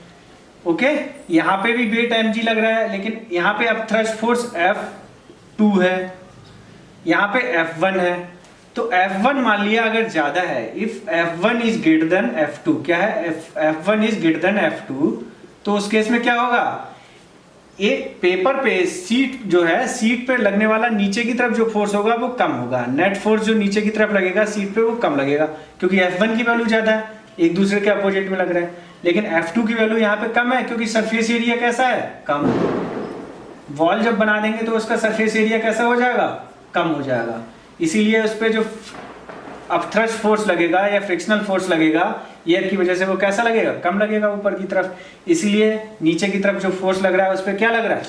A: ओके, यहाँ पे भी वेट mg लग रहा है, लेकिन यहाँ पे अपथ्रस्ट फोर्स F2 है, यहाँ पे F1 है। तो F1 मान लिया अगर ज्यादा है, if F1 is greater than F2, क्या है, F1 is greater than F2, तो उस केस में क्या होगा, ये पेपर पे सीट जो है, सीट पे लगने वाला नीचे की तरफ जो फोर्स होगा वो कम होगा। नेट फोर्स जो नीचे की तरफ लगेगा सीट पे वो कम लगेगा, क्योंकि F1 की वैल्यू ज्यादा है, एक दूसरे के अपोजिट में लग रहा है। लेकिन F2 की वैल्यू यहाँ पे कम है, क्योंकि सरफेस एरिया कैसा है, कम। वॉल जब बना देंगे तो उसका सरफेस एरिया कैसा हो जाएगा, कम हो जाएगा। इसीलिए उस पर जो अपथ्रस्ट फोर्स लगेगा या फ्रिक्शनल फोर्स लगेगा एयर की वजह से, वो कैसा लगेगा, कम लगेगा ऊपर की तरफ। इसलिए नीचे की तरफ जो फोर्स लग रहा है उस पर क्या लग रहा है,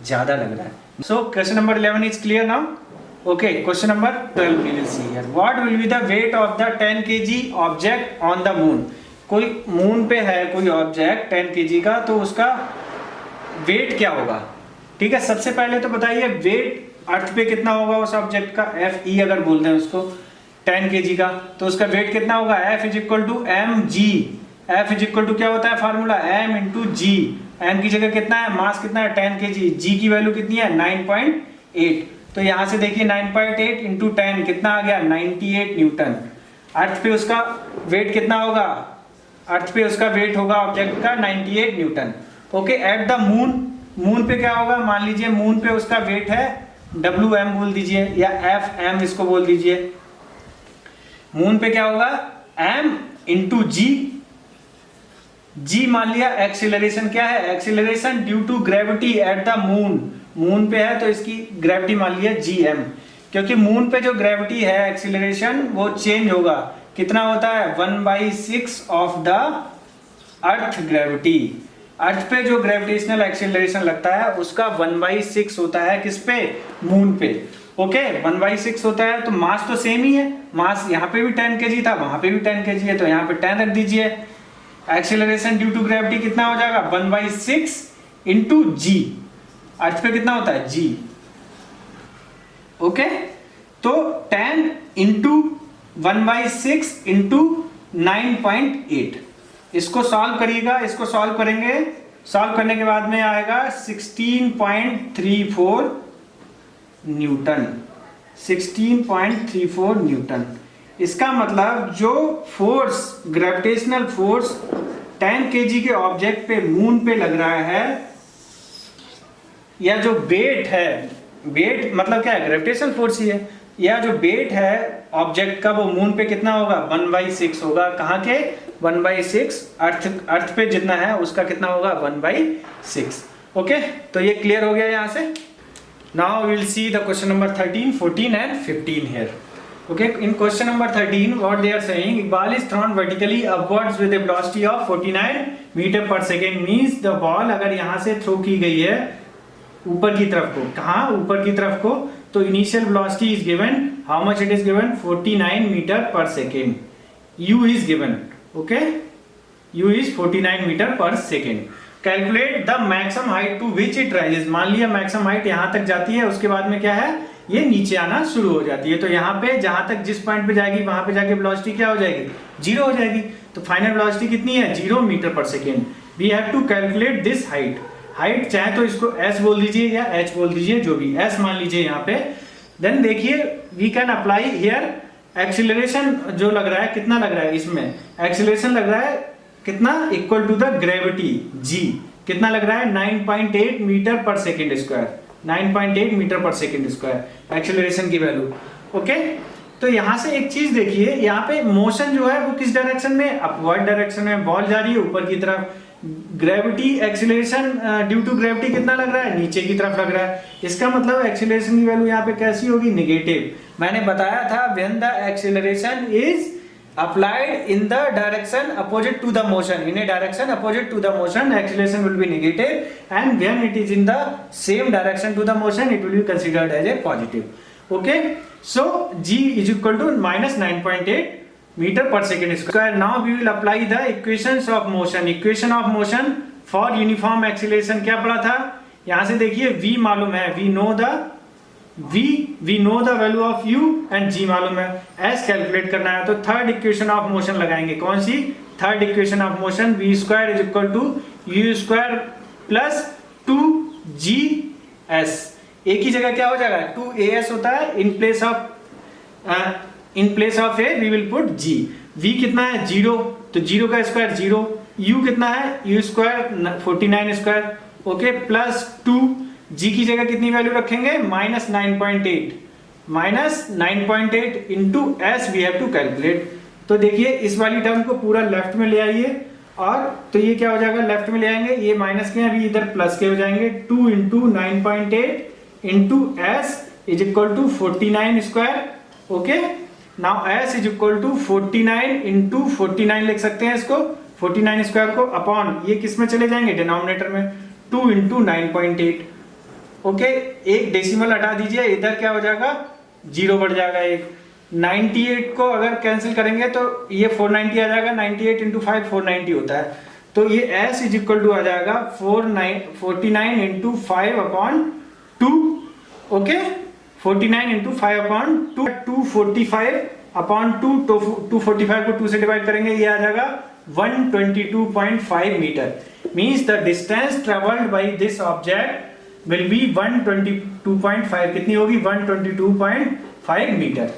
A: ज्यादा लग रहा है। So question number 11 is clear now. Okay, question number 12 we will see here, what will be the weight of the 10 kg object on the moon. कोई मून पे है कोई ऑब्जेक्ट 10 kg का, तो उसका वेट क्या होगा। ठीक है, सबसे पहले तो बताइए वेट अर्थ पे कितना होगा उस ऑब्जेक्ट का, Fe अगर बोलते हैं उसको 10 kg का, तो उसका वेट कितना होगा, F is equal to mg। F is equal to क्या होता है formula, m into G. m की जगह कितना है, मास कितना है 10 kg, g की वैल्यू कितनी है 9.8। तो यहाँ से देखिए 9.8 इंटू 10 कितना आ गया, 98 न्यूटन। अर्थ पे उसका वेट कितना होगा, अर्थ पे उसका वेट होगा ऑब्जेक्ट का 98 Newton. Okay, eight the moon, moon पे क्या होगा, मान लीजिए मून पे उसका वेट है Wm बोल दीजिए, या Fm इसको बोल दीजिए। मून पे क्या होगा, m इंटू जी। जी मान लिया एक्सीलरेशन, क्या है, acceleration due to gravity at the moon. Moon पे है तो इसकी ग्रेविटी मान लिया gm, क्योंकि मून पे जो ग्रेविटी है एक्सीलरेशन वो चेंज होगा, कितना होता है 1/6 ऑफ द अर्थ ग्रेविटी। अर्थ पे जो ग्रेविटेशनल एक्सीलरेशन लगता है उसका 1/6 होता है, किस पे, मून पे। ओके, 1/6 होता है, तो मास तो सेम ही है, मास यहाँ पे भी 10 kg था, वहां पे भी 10 kg है, तो यहाँ पे 10 रख दीजिए। एक्सीलरेशन ड्यू टू ग्रेविटी कितना हो जाएगा, 1/6 इंटू जी। अर्थ पे कितना होता है, जी। ओके, तो 10 इंटू 1/6 इंटू 9.8। इसको सॉल्व करिएगा, इसको सॉल्व करेंगे, सॉल्व करने के बाद में आएगा 16.34 न्यूटन। 16.34 न्यूटन। इसका मतलब जो फोर्स, ग्रेविटेशनल फोर्स 10 kg के ऑब्जेक्ट पे मून पे लग रहा है, या जो वेट है, वेट मतलब क्या है, ग्रेविटेशनल फोर्स ही है, या जो वेट है ऑब्जेक्ट का वो मून पे कितना होगा, 1/6 होगा। कहाँ के, 1/6, अर्थ पे जितना है उसका कितना होगा, 1/6। ओके, तो ये क्लियर हो गया यहाँ से। Now we will see the question number 13, 14 and 15 here. Okay, in question number 13 what they are saying, a ball is thrown vertically upwards with a velocity of 49 meter per second, means the ball अगर यहाँ से throw की गई है ऊपर की तरफ को, कहाँ, ऊपर की तरफ को, तो initial velocity is given, how much it is given, 49 metre पर second. u is given, okay, u is 49 metre पर second. Calculate the maximum height to which it rises. मान लिया मैक्सिमम हाइट यहाँ तक जाती है, उसके बाद में क्या है, ये नीचे आना शुरू हो जाती है। तो यहाँ पे जहां तक जिस पॉइंट पे जाएगी वहां पे जाके वेलोसिटी क्या हो जाएगी, 0 हो जाएगी। तो फाइनल वेलोसिटी कितनी है, 0 मीटर पर second. We have to calculate this height. Height चाहे तो इसको s बोल दीजिए या h बोल दीजिए, जो भी s मान लीजिए यहाँ पे। देन देखिए we can apply here acceleration जो लग रहा है, कितना लग रहा है इसमें एक्सीलरेशन लग रहा है कितना, equal to the gravity g। कितना लग रहा है, 9.8 मीटर पर सेकेंड स्क्वायर, 9.8 मीटर पर सेकेंड स्क्वायर एक्सीलरेशन की वैल्यू। ओके, तो यहाँ से एक चीज देखिए, यहाँ पे मोशन जो है वो किस डायरेक्शन में, अपवर्ड डायरेक्शन में बॉल जा रही है ऊपर की तरफ। Gravity acceleration due to gravity कितना लग रहा है, नीचे की तरफ लग रहा है। इसका मतलब एक्सीलरेशन की वैल्यू यहाँ पे कैसी होगी, नेगेटिव। मैंने बताया था when the acceleration is applied in the direction opposite to the motion, in a direction opposite to the motion, acceleration will be negative, and when it is in the same direction to the motion, it will be considered as a positive. Okay, so g is equal to minus 9.8 meter per second square. Now we will apply the equations of motion. Equation of motion for uniform acceleration क्या पढ़ा था, यहाँ से देखिए v मालूम है, we know the value of u and g मालूम है, s कैलकुलेट करना है। तो थर्ड इक्वेशन ऑफ मोशन लगाएंगे, कौन सी, third equation of motion, v square is equal to u square plus 2gs। एक ही जगह क्या हो जाएगा, 2as होता है, in place of a we will put g। v कितना है, 0, तो 0 का स्क्वायर 0, u कितना है, u square 49 square, okay, plus 2, g की जगह कितनी वैल्यू रखेंगे, minus 9.8 into s we have to calculate. तो देखिए इस वाली टर्म को पूरा लेफ्ट में ले आइए, और तो ये क्या हो जाएगा, लेफ्ट में ले आएंगे, ये माइनस के अभी इधर प्लस के हो जाएंगे। 2 into 9.8 into s is equal to 49 square. Okay, now s is equal to 49 into 49 लिख सकते हैं इसको, 49 स्क्वायर को अपॉन, ये किस में चले जाएंगे, डिनोमिनेटर में, 2 इंटू 9.8। ओके, एक डेसिमल हटा दीजिए, इधर क्या हो जाएगा, 0 बढ़ जाएगा एक। 98 को अगर कैंसिल करेंगे तो ये 490 आ जाएगा, 98 इंटू 5 490 होता है। तो ये s इज इक्वल टू आ जाएगा 49 into 5 upon 2। Okay, 49 into 5 upon 2, 245 upon 2, 245 को 2 से डिवाइड करेंगे, ये आ जाएगा 122.5 metre. Means the distance travelled by this object will be 122.5, कितनी होगी, 122.5 मीटर।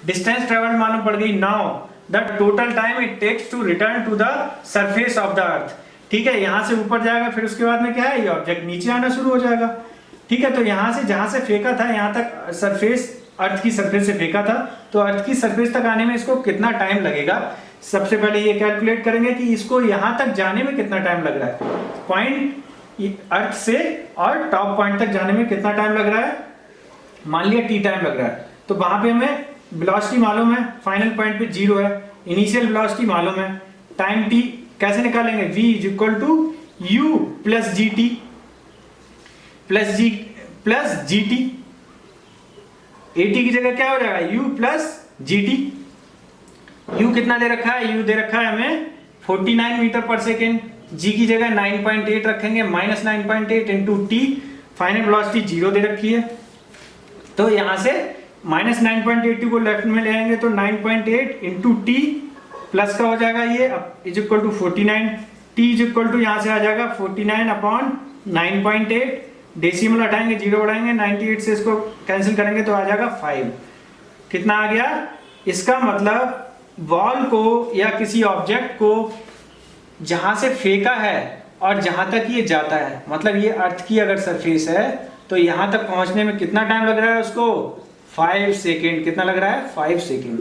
A: डिस्टेंस ट्रेवल्ड मालूम पड़ गई। Now the total time it takes to return to the surface of the earth. ठीक है, यहां से ऊपर जाएगा, फिर उसके बाद में क्या है, ये ऑब्जेक्ट नीचे आना शुरू हो जाएगा। ठीक है, तो यहां से जहां से फेंका था यहां तक सरफेस, अर्थ की सरफेस से फेंका था, तो अर्थ की सरफेस तक आने में इसको कितना टाइम लगेगा। सबसे पहले ये कैलकुलेट करेंगे कि इसको यहां तक जाने में कितना टाइम लग रहा है, पॉइंट अर्थ से और टॉप पॉइंट तक जाने में कितना टाइम लग रहा है। मान लिया t टाइम लग रहा है, तो वहां पे हमें वेलोसिटी मालूम है, फाइनल पॉइंट पे 0 है, इनिशियल वेलोसिटी मालूम है, टाइम t कैसे निकालेंगे, v is equal to u plus gt plus gt। at की जगह क्या हो जाएगा, u प्लस gt। u कितना दे रखा है, u दे रखा है हमें 49 मीटर पर सेकेंड, g की जगह 9.8 रखेंगे, minus 9.8 into T, final velocity 0 दे रखी है। तो यहां से माइनस 9.82 को लेफ्ट में ले आएंगे, तो 9.8 इंटू टी प्लस का हो जाएगा ये is equal to 49, t is equal to यहां से आ जाएगा 49 अपॉन 9.8, डेसिमल हटाएंगे 0 बढ़ाएंगे, 98 से इसको कैंसिल करेंगे तो आ जाएगा 5। कितना आ गया, इसका मतलब बॉल को या किसी ऑब्जेक्ट को जहां से फेंका है और जहां तक ये जाता है, मतलब ये अर्थ की अगर सरफेस है तो यहां तक पहुंचने में कितना टाइम लग रहा है उसको, 5 सेकेंड। कितना लग रहा है, 5 second.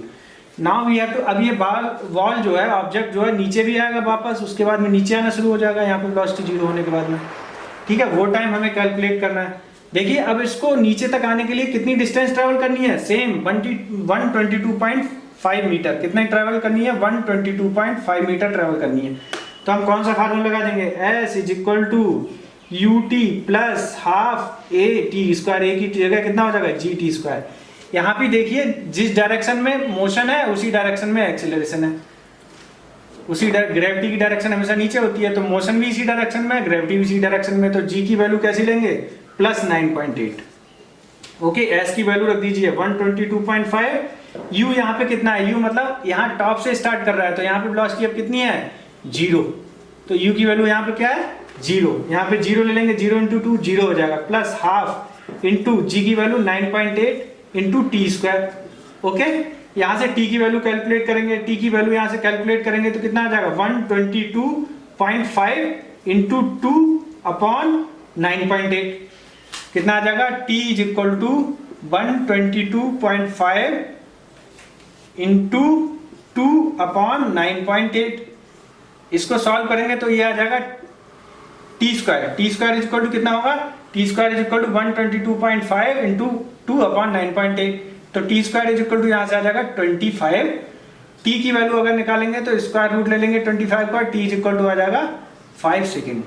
A: Now we have to, अब ये बॉल जो है, ऑब्जेक्ट जो है नीचे भी आएगा वापस, उसके बाद में नीचे आना शुरू हो जाएगा यहाँ पे वेलोसिटी 0 होने के बाद में। ठीक है, वो टाइम हमें कैलकुलेट करना है। देखिए अब इसको नीचे तक आने के लिए कितनी डिस्टेंस ट्रेवल करनी है, सेम 122.5 मीटर। कितनी ट्रेवल करनी है, 122.5 मीटर ट्रेवल करनी है। तो हम कौन सा फार्मूला लगा देंगे, s is equal to u t plus half a t square, a की जगह कितना हो जाएगा, जी टी स्क्वायर। यहाँ पे देखिए जिस डायरेक्शन में मोशन है उसी डायरेक्शन में एक्सीलरेशन है। उसी ग्रेविटी की डायरेक्शन हमेशा नीचे होती है, तो मोशन भी इसी डायरेक्शन में, ग्रेविटी भी इसी डायरेक्शन में, तो जी की वैल्यू कैसी लेंगे प्लस 9.8। ओके, एस की वैल्यू रख दीजिए 122.5। यू यहाँ पे कितना है, यू मतलब यहाँ टॉप से स्टार्ट कर रहा है, तो यहाँ पे वेलोसिटी अब कितनी है 0, तो यू की वैल्यू यहाँ पे क्या है 0, यहाँ पे 0 ले लेंगे, 0 इंटू 2 0 हो जाएगा, प्लस हाफ इंटू जी की value 9.8 into t square. Okay, यहाँ से t की वैल्यू कैलकुलेट करेंगे, t की वैल्यू यहाँ से कैलकुलेट करेंगे तो कितना आ जाएगा 122.5 इंटू 2 अपॉन 9.8, कितना आ जाएगा t is equal to 122.5 into 2 upon 9.8। इसको सॉल्व करेंगे तो ये आ जाएगा t square is equal to कितना होगा, t square is equal to 122.5 into 2 upon 9.8, तो t square is equal to यहाँ से आ जाएगा 25। टी की वैल्यू अगर निकालेंगे तो स्क्वायर रूट ले लेंगे 25 का, टी इज इक्वल टू आ जाएगा 5 सेकेंड।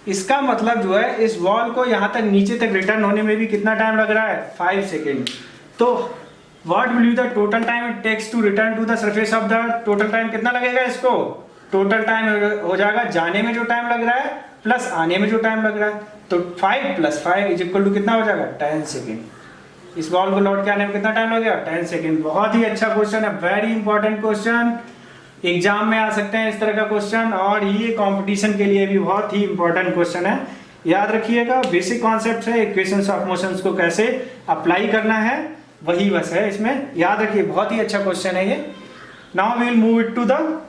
A: इसका मतलब जो है इस बॉल को यहाँ तक नीचे तक रिटर्न होने में भी कितना टाइम लग रहा है 5 सेकेंड। तो what will be the total time it takes to return to the surface of the earth, total time कितना लगेगा इसको, टोटल टाइम हो जाएगा जाने में जो टाइम लग रहा है प्लस आने में जो टाइम लग रहा है, तो 5 + 5 इज इक्वल टू कितना हो जाएगा 10 सेकेंड। इस बॉल को लौट के आने में कितना टाइम लगेगा 10 सेकेंड। बहुत ही अच्छा क्वेश्चन है, वेरी इंपॉर्टेंट क्वेश्चन, एग्जाम में आ सकते हैं इस तरह का क्वेश्चन, और ये कंपटीशन के लिए भी बहुत ही इंपॉर्टेंट क्वेश्चन है। याद रखिएगा, बेसिक कॉन्सेप्ट है, इक्वेशंस ऑफ मोशंस को कैसे अप्लाई करना है वही बस है इसमें, याद रखिए, बहुत ही अच्छा क्वेश्चन है ये। Now we will move it to the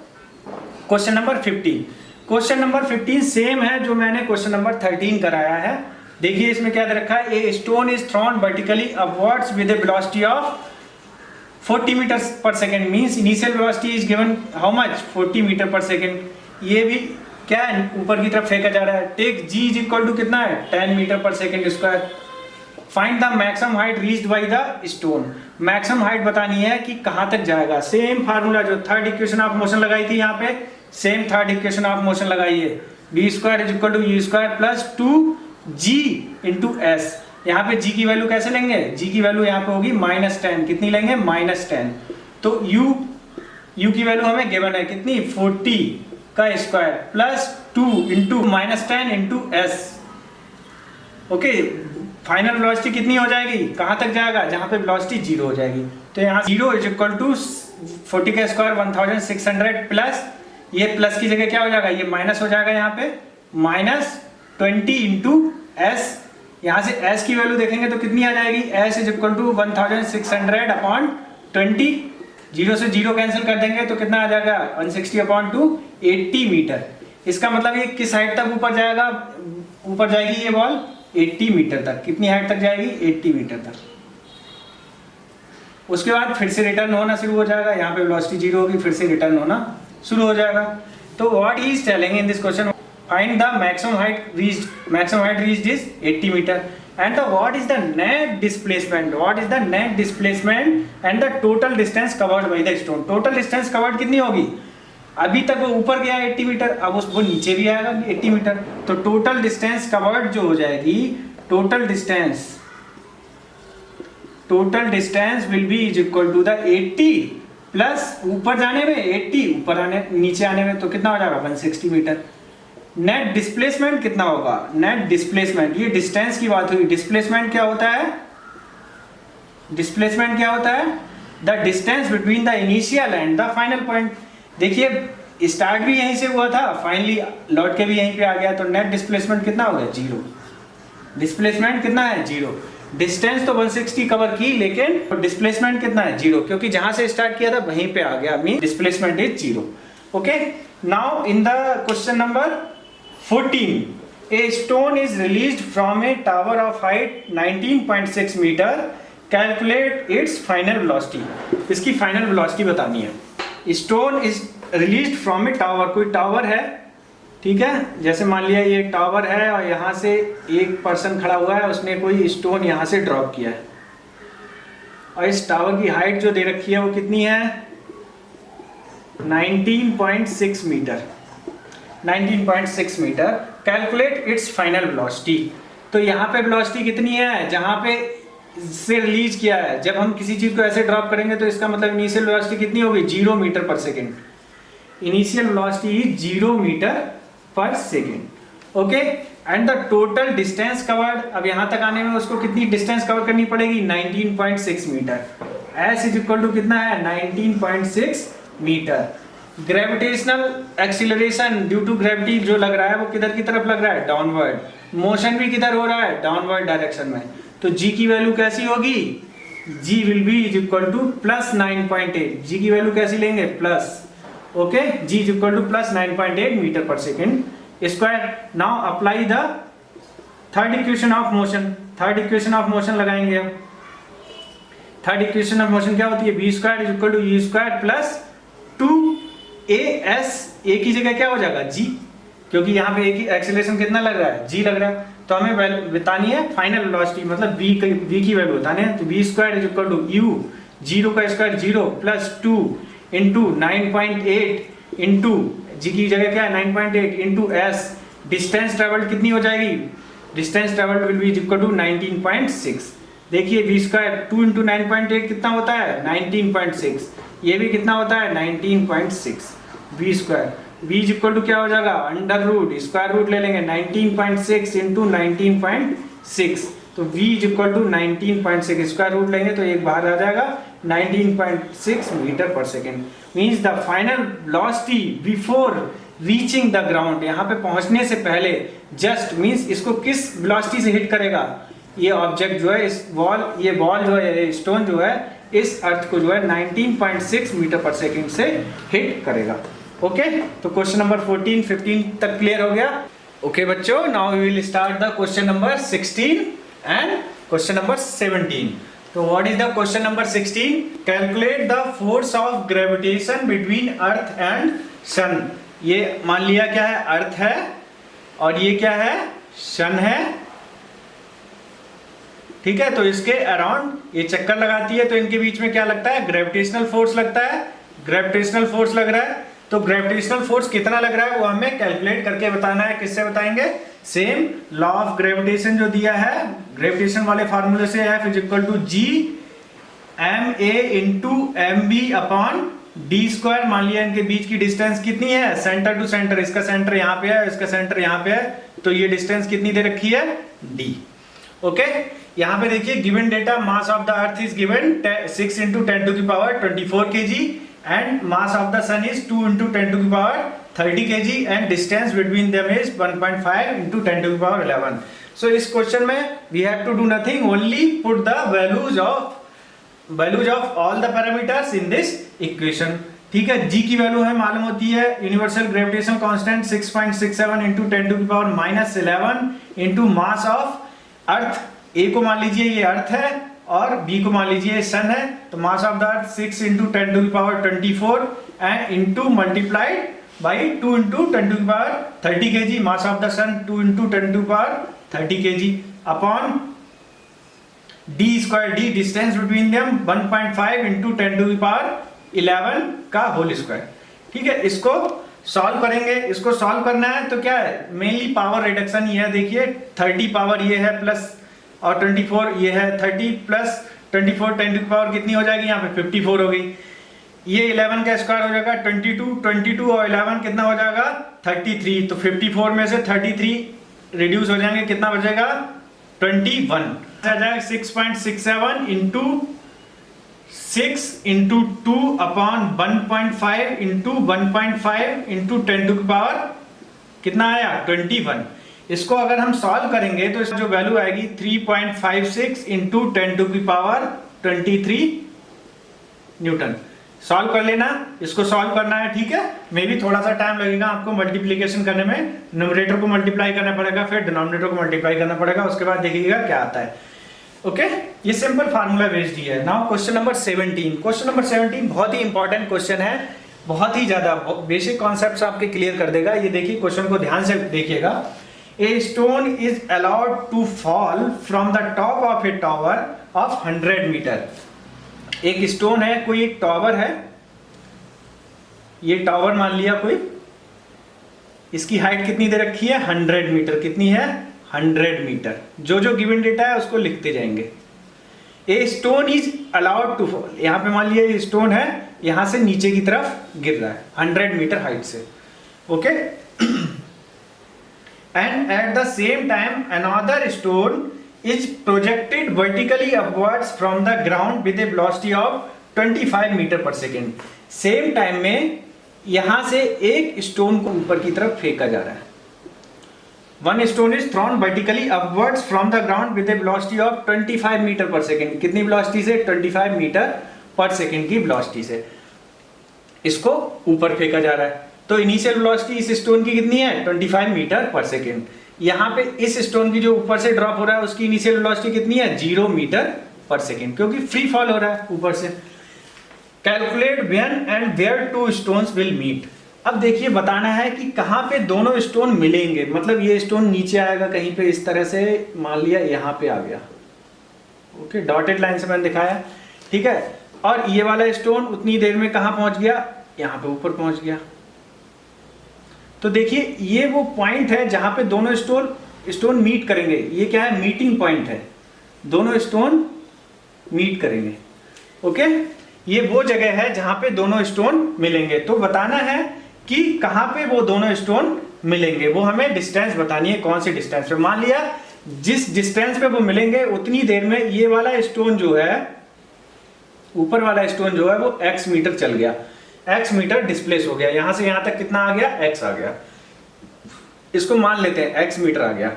A: question number 15। Question number 15 same है जो मैंने क्वेश्चन नंबर 13 कराया है। देखिए इसमें क्या दे रखा है, a stone is thrown vertically upwards with a velocity of 40 metre पर second, means initial velocity is given how much 40 metre पर सेकेंड। ये भी क्या है ऊपर की तरफ फेंका जा रहा है। Take g is equal to कितना है 10 मीटर पर second square. Find the maximum height reached by the stone, maximum height बतानी है कि कहां तक जाएगा। सेम फार्मूला जो थर्ड इक्वेशन ऑफ मोशन लगाई थी यहाँ पे, same third equation of motion लगाई है, b square is equal to u square plus 2g into s. यहाँ पे g की वैल्यू कैसे लेंगे, g की वैल्यू यहाँ पे होगी -10, कितनी लेंगे -10, तो u की वैल्यू हमें गिवन है कितनी 40 का square plus 2 into -10 into S. Okay, final velocity कितनी हो जाएगी, कहाँ तक जाएगा, जहाँ पे वेलोसिटी 0 हो जाएगी, तो यहाँ 0 इज इक्वल टू 40 का स्क्वायर 1600 प्लस, ये प्लस की जगह क्या हो जाएगा, ये माइनस हो जाएगा, यहाँ पे -20 इंटू एस। यहाँ से एस की वैल्यू देखेंगे तो कितनी आ जाएगी, s is equal to 1600 upon 20, 0 से 0 कैंसिल कर देंगे तो कितना आ जाएगा 160 अपॉन 2 80 मीटर। इसका मतलब ये किस हाइट तक ऊपर जाएगा, ऊपर जाएगी ये बॉल 80 मीटर तक। कितनी हाइट तक जाएगी 80 मीटर तक। उसके बाद फिर से रिटर्न होना शुरू हो जाएगा, यहाँ पे वेलोसिटी 0 होगी, फिर से रिटर्न होना शुरू हो जाएगा। तो what he is telling in this question, find the maximum height reached is 80 meter and what is the net displacement and the total distance covered by the stone। total distance covered कितनी होगी, अभी तक वो ऊपर गया 80 metre, अब वो नीचे भी आएगा 80 मीटर, तो total distance covered जो हो जाएगी, total distance will be is equal to the 80 plus ऊपर जाने में 80, ऊपर आने नीचे आने में तो कितना हो जाएगा 160 मीटर। नेट डिस्प्लेसमेंट कितना होगा, नेट डिस्प्लेसमेंट, ये डिस्टेंस की बात हुई, डिस्प्लेसमेंट क्या होता है, डिस्प्लेसमेंट क्या होता है, the distance between the initial and the final point. देखिए स्टार्ट भी यहीं से हुआ था, फाइनली लौट के भी यहीं पे आ गया, तो नेट डिस्प्लेसमेंट कितना हो गया 0। डिस्प्लेसमेंट कितना है 0, डिस्टेंस तो 160 कवर की, लेकिन डिस्प्लेसमेंट कितना है 0, क्योंकि जहां से स्टार्ट किया था वहीं पे आ गया, mean displacement is 0। Okay, now in the question number 14, a stone is released from a tower of height 19.6 meter, calculate its final velocity। इसकी फाइनल वेलोसिटी बतानी है। Stone is released from A tower, कोई tower है, ठीक है, जैसे मान लिया ये टावर है और यहाँ से एक पर्सन खड़ा हुआ है, उसने कोई स्टोन यहाँ से ड्रॉप किया है, और इस टावर की हाइट जो दे रखी है वो कितनी है 19.6 metre, 19.6 metre. Calculate its final velocity, तो यहाँ पे वेलोसिटी कितनी है, जहाँ पे से रिलीज किया है, जब हम किसी चीज को ऐसे ड्रॉप करेंगे तो इसका मतलब इनिशियल वेलोसिटी कितनी होगी 0 मीटर पर second. Initial velocity is 0 metre पर second. Okay, and the total distance covered, अब यहाँ तक आने में उसको कितनी डिस्टेंस कवर करनी पड़ेगी, 19.6 metre. S is equal to कितना है, 19.6 metre. Gravitational acceleration due to gravity जो लग रहा है वो किधर की तरफ लग रहा है, डाउनवर्ड। मोशन भी किधर हो रहा है, डाउनवर्ड डायरेक्शन में। तो जी की वैल्यू कैसी होगी, जी will be is equal two plus 9.8। जी की वैल्यू कैसी लेंगे, plus. Okay, ji is equal two plus 9.8 metre पर second square. Now apply the third equation of motion. Third equation of motion लगाएंगे हम। थर्ड इक्वेशन ऑफ मोशन क्या होती है, b square is equal to u square plus 2as। ए की जगह क्या हो जाएगा, जी, क्योंकि यहाँ पे ए की एक्सीलरेशन कितना लग रहा है, जी लग रहा है। तो हमें बतानी है फाइनल वेलोसिटी, मतलब v की वैल्यू बतानी है। तो v square is equal to u, 0 का square 0 plus 2 into 9.8 into g की जगह क्या है 9.8 इंटू s। डिस्टेंस ट्रेवल्ड कितनी हो जाएगी, distance travelled will be equal to 19.6। देखिए v स्क्वायर 2 इंटू 9.8 कितना होता है, 19.6। ये भी कितना होता है, 19.6 v square. v is equal to क्या हो जाएगा, अंडर रूट, स्क्वायर रूट ले लेंगे 19.6 इंटू 19.6। तो v is equal to 19.6, square root लेंगे तो एक बाहर आ जाएगा 19.6 मीटर पर second. Means the final velocity before reaching the ground, यहाँ पे पहुंचने से पहले जस्ट, मीन्स इसको किस वेलोसिटी से हिट करेगा, ये ऑब्जेक्ट जो है, इस बॉल, ये बॉल जो है, स्टोन जो है, इस अर्थ को जो है 19.6 मीटर पर सेकेंड से हिट करेगा। ओके, तो क्वेश्चन नंबर 14, 15 तक क्लियर हो गया। ओके बच्चों, now we will start the question number 16 and question number 17। तो what is the question number 16, calculate the force of gravitation between earth and sun. ये मान लिया क्या है, अर्थ है, और ये क्या है, सन है। ठीक है, तो इसके अराउंड ये चक्कर लगाती है, तो इनके बीच में क्या लगता है, ग्रेविटेशनल फोर्स लगता है। ग्रेविटेशनल फोर्स लग रहा है, तो ग्रेविटेशनल फोर्स कितना लग रहा है वो हमें कैलकुलेट करके बताना है। किससे बताएंगे, सेम लॉ ऑफ ग्रेविटेशन जो दिया है ग्रेविटेशन वाले फार्मूले से, F is equal to G M A into M B upon D square. मान लिया इनके बीच की डिस्टेंस कितनी है, सेंटर टू सेंटर, इसका सेंटर यहाँ पे है, इसका सेंटर यहाँ पे है, तो ये डिस्टेंस कितनी दे रखी है, d। ओके, यहाँ पे देखिए given data, mass of the earth is given 6 into 10 to की power 24 kg and mass of the sun is 2 into 10 to the power 30 kg and distance between them is 1.5 into 10 to the power 11. So इस question में we have to do nothing, only put the values of all the parameters in this equation. ठीक है, g की value है मालूम होती है, universal gravitation constant 6.67 into 10 to the power -11 into mass of earth. a को मान लीजिए ये अर्थ है और b को मान लीजिए सन है, तो mass of the earth 6 into 10 to की power 24 and into multiplied by 2 into 10 to की power 30 kg। Mass of the sun 2 into 10 to की power 30 kg upon d square, d distance between them 1.5 into 10 to की power 11 का whole square. ठीक है, इसको solve करेंगे। इसको सॉल्व करना है तो क्या है, मेनली पावर रिडक्शन ये है। देखिए 30 पावर ये है प्लस और 24 ये है, 30 प्लस 24 10 टू की पावर कितनी हो जाएगी, यहाँ पे 54 हो गई। ये 11 का स्क्वायर हो जाएगा 22 और 11 कितना हो जाएगा 33। तो 54 में से 33 रिड्यूस हो जाएंगे, कितना बचेगा 21 आ जाएगा। 6.67 into 6 into 2 upon 1.5 into 1.5 into 10 to की पावर कितना आया 21। इसको अगर हम सॉल्व करेंगे तो इसका जो वैल्यू आएगी 3.56 इंटू 10 टू की पावर 23 न्यूटन। सॉल्व कर लेना, इसको सॉल्व करना है। ठीक है, मे भी थोड़ा सा टाइम लगेगा आपको मल्टीप्लीकेशन करने में। न्यूमरेटर को मल्टीप्लाई करना पड़ेगा, फिर डिनोमिनेटर को मल्टीप्लाई करना पड़ेगा, उसके बाद देखिएगा क्या आता है। ओके, ये सिंपल फार्मूला बेस्ड ही है। Now question number 17। Question number 17 बहुत ही इंपॉर्टेंट क्वेश्चन है, बहुत ही ज्यादा बेसिक कॉन्सेप्ट्स आपके क्लियर कर देगा। ये देखिए क्वेश्चन को ध्यान से देखिएगा। A stone is allowed to fall from the top of a tower of 100 meter. एक स्टोन है, कोई एक टावर है, ये टावर मान लिया कोई, इसकी हाइट कितनी दे रखी है 100 मीटर। कितनी है 100 मीटर। जो जो गिवन डेटा है उसको लिखते जाएंगे। A stone is allowed to fall, यहाँ पे मान लिया ये स्टोन है यहाँ से नीचे की तरफ गिर रहा है 100 मीटर हाइट से। Okay, and at the same time another stone is projected vertically upwards from the ground with a velocity of 25 metre पर सेकेंड। सेम टाइम में यहां से एक स्टोन को ऊपर की तरफ फेंका जा रहा है। One stone is thrown vertically upwards from the ground with a velocity of 25 metre पर सेकेंड। कितनी वेलोसिटी से? 25 मीटर पर सेकेंड की वेलोसिटी से इसको ऊपर फेंका जा रहा है। तो इनिशियल वेलोसिटी इस स्टोन की कितनी है? 25 मीटर पर सेकेंड। यहाँ पे इस स्टोन की जो ऊपर से ड्रॉप हो रहा है उसकी इनिशियल वेलोसिटी कितनी है? 0 मीटर पर सेकेंड, क्योंकि फ्री फॉल हो रहा है ऊपर से। Calculate when and where two stones will meet. अब देखिए बताना है कि कहाँ पे दोनों स्टोन मिलेंगे। मतलब ये स्टोन नीचे आएगा कहीं पे इस तरह से, मान लिया यहाँ पे आ गया। ओके, डॉटेड लाइन से मैंने दिखाया, ठीक है। और ये वाला स्टोन उतनी देर में कहाँ पहुंच गया? यहाँ पे ऊपर पहुंच गया। तो देखिए ये वो पॉइंट है जहां पे दोनों स्टोन मीट करेंगे। ये क्या है? मीटिंग पॉइंट है, दोनों स्टोन मीट करेंगे। ओके, ये वो जगह है जहां पे दोनों स्टोन मिलेंगे। तो बताना है कि कहां पे वो दोनों स्टोन मिलेंगे, वो हमें डिस्टेंस बतानी है, कौन सी डिस्टेंस पे। मान लिया जिस डिस्टेंस पे वो मिलेंगे उतनी देर में ये वाला स्टोन जो है, ऊपर वाला स्टोन जो है वो x मीटर चल गया, x मीटर डिस्प्लेस हो गया। यहां से यहां तक कितना आ गया? x आ गया। इसको मान लेते हैं x मीटर आ गया।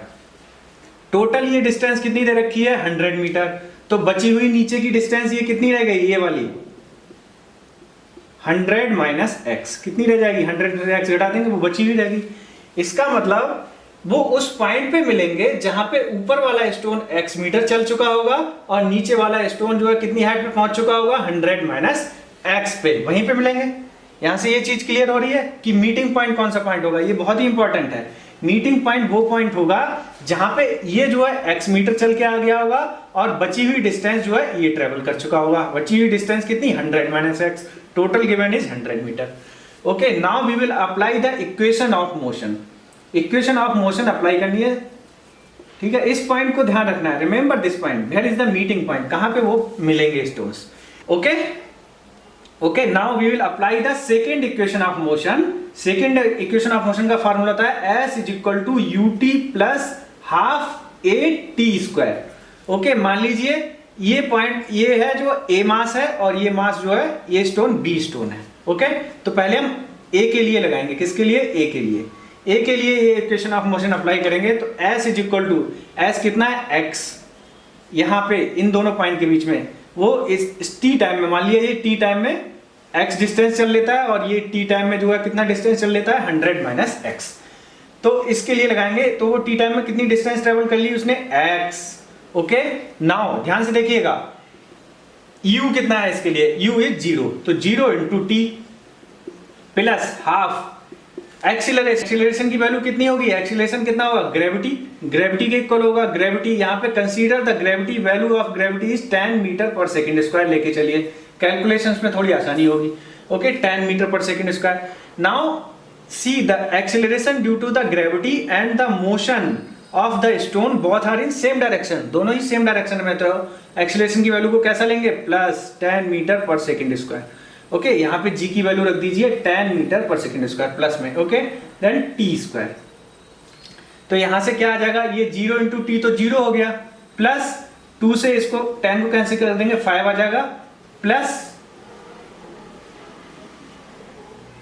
A: टोटल ये डिस्टेंस कितनी दे रखी है? 100 मीटर। तो बची हुई नीचे की डिस्टेंस ये कितनी रह गई? ये वाली 100 माइनस x कितनी रह जाएगी? 100 में से x घटा देंगे, वो बची हुई रहेगी। इसका मतलब वो उस पॉइंट पे मिलेंगे जहां पे ऊपर वाला स्टोन x मीटर चल चुका होगा और नीचे वाला स्टोन जो है कितनी हाइट पे पहुंच चुका होगा? 100 माइनस x पे, वहीं पे मिलेंगे। यहां से ये चीज क्लियर हो रही है कि मीटिंग पॉइंट कौन सा पॉइंट होगा। ये बहुत ही इंपॉर्टेंट है। मीटिंग पॉइंट वो पॉइंट होगा जहां पे ये जो है x मीटर चल के आ गया होगा और बची हुई डिस्टेंस जो है ये ट्रेवल कर चुका होगा। बची हुई डिस्टेंस कितनी? 100 minus x। Total given is 100 metre. Okay, now we will apply the equation of motion. Equation of motion apply करनी है, ठीक है। इस पॉइंट को ध्यान रखना है। Remember this point, where is the meeting point, कहां पे वो मिलेंगे stones. Okay okay, now we will apply the second equation of motion. Second equation of motion का फॉर्मूला होता है s is equal to ut plus half a t square. Okay, मान लीजिए ये पॉइंट ये है जो a मास है और ये मास जो है ये स्टोन b स्टोन है। ओके, तो पहले हम a के लिए लगाएंगे। किसके लिए? a के लिए। a के लिए ये इक्वेशन ऑफ मोशन अप्लाई करेंगे तो s is equal to s कितना है? x। यहाँ पे इन दोनों पॉइंट के बीच में वो इस t टाइम में, मान लिया ये t टाइम में x डिस्टेंस चल लेता है और ये t टाइम में जो है कितना डिस्टेंस चल लेता है? 100 माइनस x। तो इसके लिए लगाएंगे तो वो t टाइम में कितनी डिस्टेंस ट्रेवल कर ली उसने? x। ओके, नाउ ध्यान से देखिएगा u कितना है इसके लिए? u इज 0, तो 0 into t plus half acceleration की वैल्यू कितनी होगी? एक्सीलरेशन कितना होगा? ग्रेविटी के इक्वल होगा। ग्रेविटी यहाँ पे consider the gravity, value of gravity is 10 metre पर सेकंड स्क्वायर लेके चलिए, कैलकुलेशंस में थोड़ी आसानी होगी। ओके, 10 मीटर पर second square. Now see the acceleration due to the gravity and the motion of the stone both are in same direction, दोनों ही सेम डायरेक्शन में। तो एक्सीलरेशन की वैल्यू को कैसा लेंगे? प्लस 10 मीटर पर सेकंड स्क्वायर। ओके, यहाँ पे g की वैल्यू रख दीजिए 10 मीटर पर सेकंड स्क्वायर प्लस में। Okay, then t square. तो यहां से क्या आ जाएगा? ये 0 इंटू टी तो 0 हो गया, प्लस 2 से इसको 10 को कैंसिल कर देंगे, 5 आ जाएगा, प्लस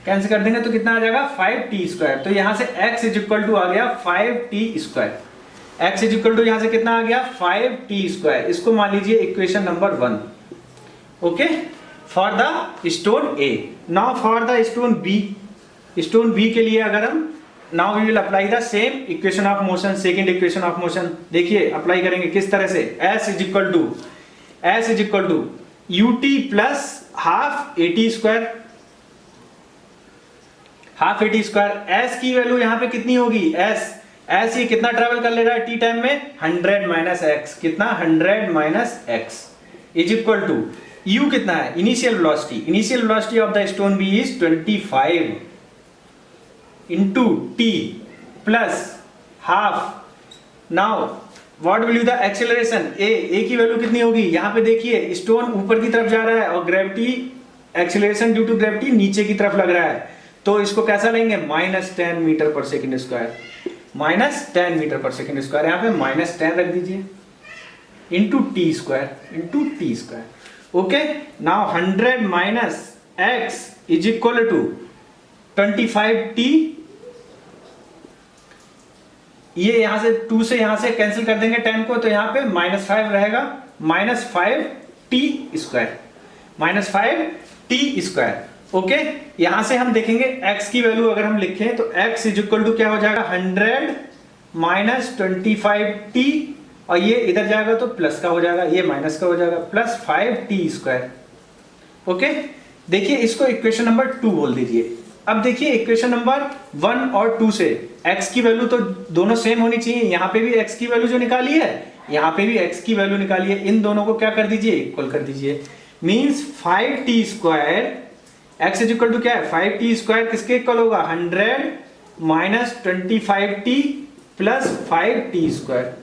A: कैंसिल कर देंगे तो कितना आ जाएगा? 5t square. तो यहां से x इज इक्वल टू आ गया 5t square. x is equal to यहां से कितना आ गया? 5t square. इसको मान लीजिए equation number 1। Okay, for the stone A। Now for the stone B, stone B के लिए अगर हम now we will apply the same equation of motion, second equation of motion. देखिए अप्लाई करेंगे किस तरह से? s is equal to ut plus half a t square. Half a t square, s की वैल्यू यहाँ पे कितनी होगी? s ये कितना ट्रेवल कर ले रहा है t टाइम में? 100 माइनस x। कितना? 100 minus x is equal to u कितना है? Initial velocity of the stone b is 25 into t plus half. Now what will you the acceleration? a की वैल्यू कितनी होगी? यहाँ पे देखिए स्टोन ऊपर की तरफ जा रहा है और gravity acceleration due to gravity नीचे की तरफ लग रहा है, तो इसको कैसा लेंगे, -10 मीटर पर सेकंड स्क्वायर, -10 मीटर पर सेकंड स्क्वायर, यहाँ पे -10 रख दीजिए into t square. Okay, now 100 minus x is equal to 25t, ये यहां से 2 से यहां से कैंसिल कर देंगे 10 को, तो यहां पे -5 रहेगा, -5t स्क्वायर। ओके, यहां से हम देखेंगे x की वैल्यू अगर हम लिखें तो x इज इक्वल टू क्या हो जाएगा, 100 माइनस 25t, और ये इधर जाएगा तो प्लस का हो जाएगा, ये माइनस का हो जाएगा, प्लस 5t स्क्वायर। ओके, देखिए इसको इक्वेशन नंबर 2 बोल दीजिए। अब देखिए इक्वेशन नंबर 1 और 2 से x की वैल्यू तो दोनों सेम होनी चाहिए, यहां पे भी x की वैल्यू जो निकाली है, यहां पे भी x की वैल्यू निकाली है, इन दोनों को क्या कर दीजिए, इक्वल कर दीजिए। Means 5t square, x is equal to क्या है, 5t स्क्वायर किसके इक्वल होगा, 100 minus 25t plus 5t square.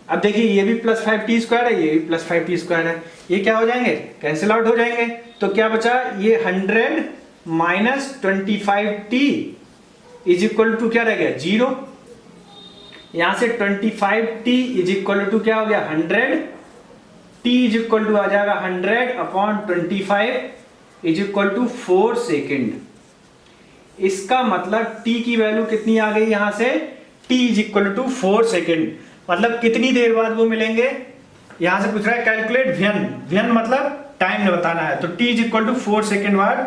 A: अब देखिए ये भी प्लस 5t स्क्वायर है, ये भी प्लस 5t स्क्वायर है, ये क्या हो जाएंगे, कैंसिल आउट हो जाएंगे, तो क्या बचा, ये 100 minus 25t is equal to क्या रह गया, 0। यहां से 25t इज इक्वल टू क्या हो गया, 100, t इज इक्वल टू आ जाएगा 100 upon 25 is equal to 4 second. इसका मतलब t की वैल्यू कितनी आ गई, यहां से t is equal to 4 second, मतलब कितनी देर बाद वो मिलेंगे। यहां से पूछ रहा है कैलकुलेट व्यन मतलब टाइम बताना है, तो t is equal to 4 second बाद,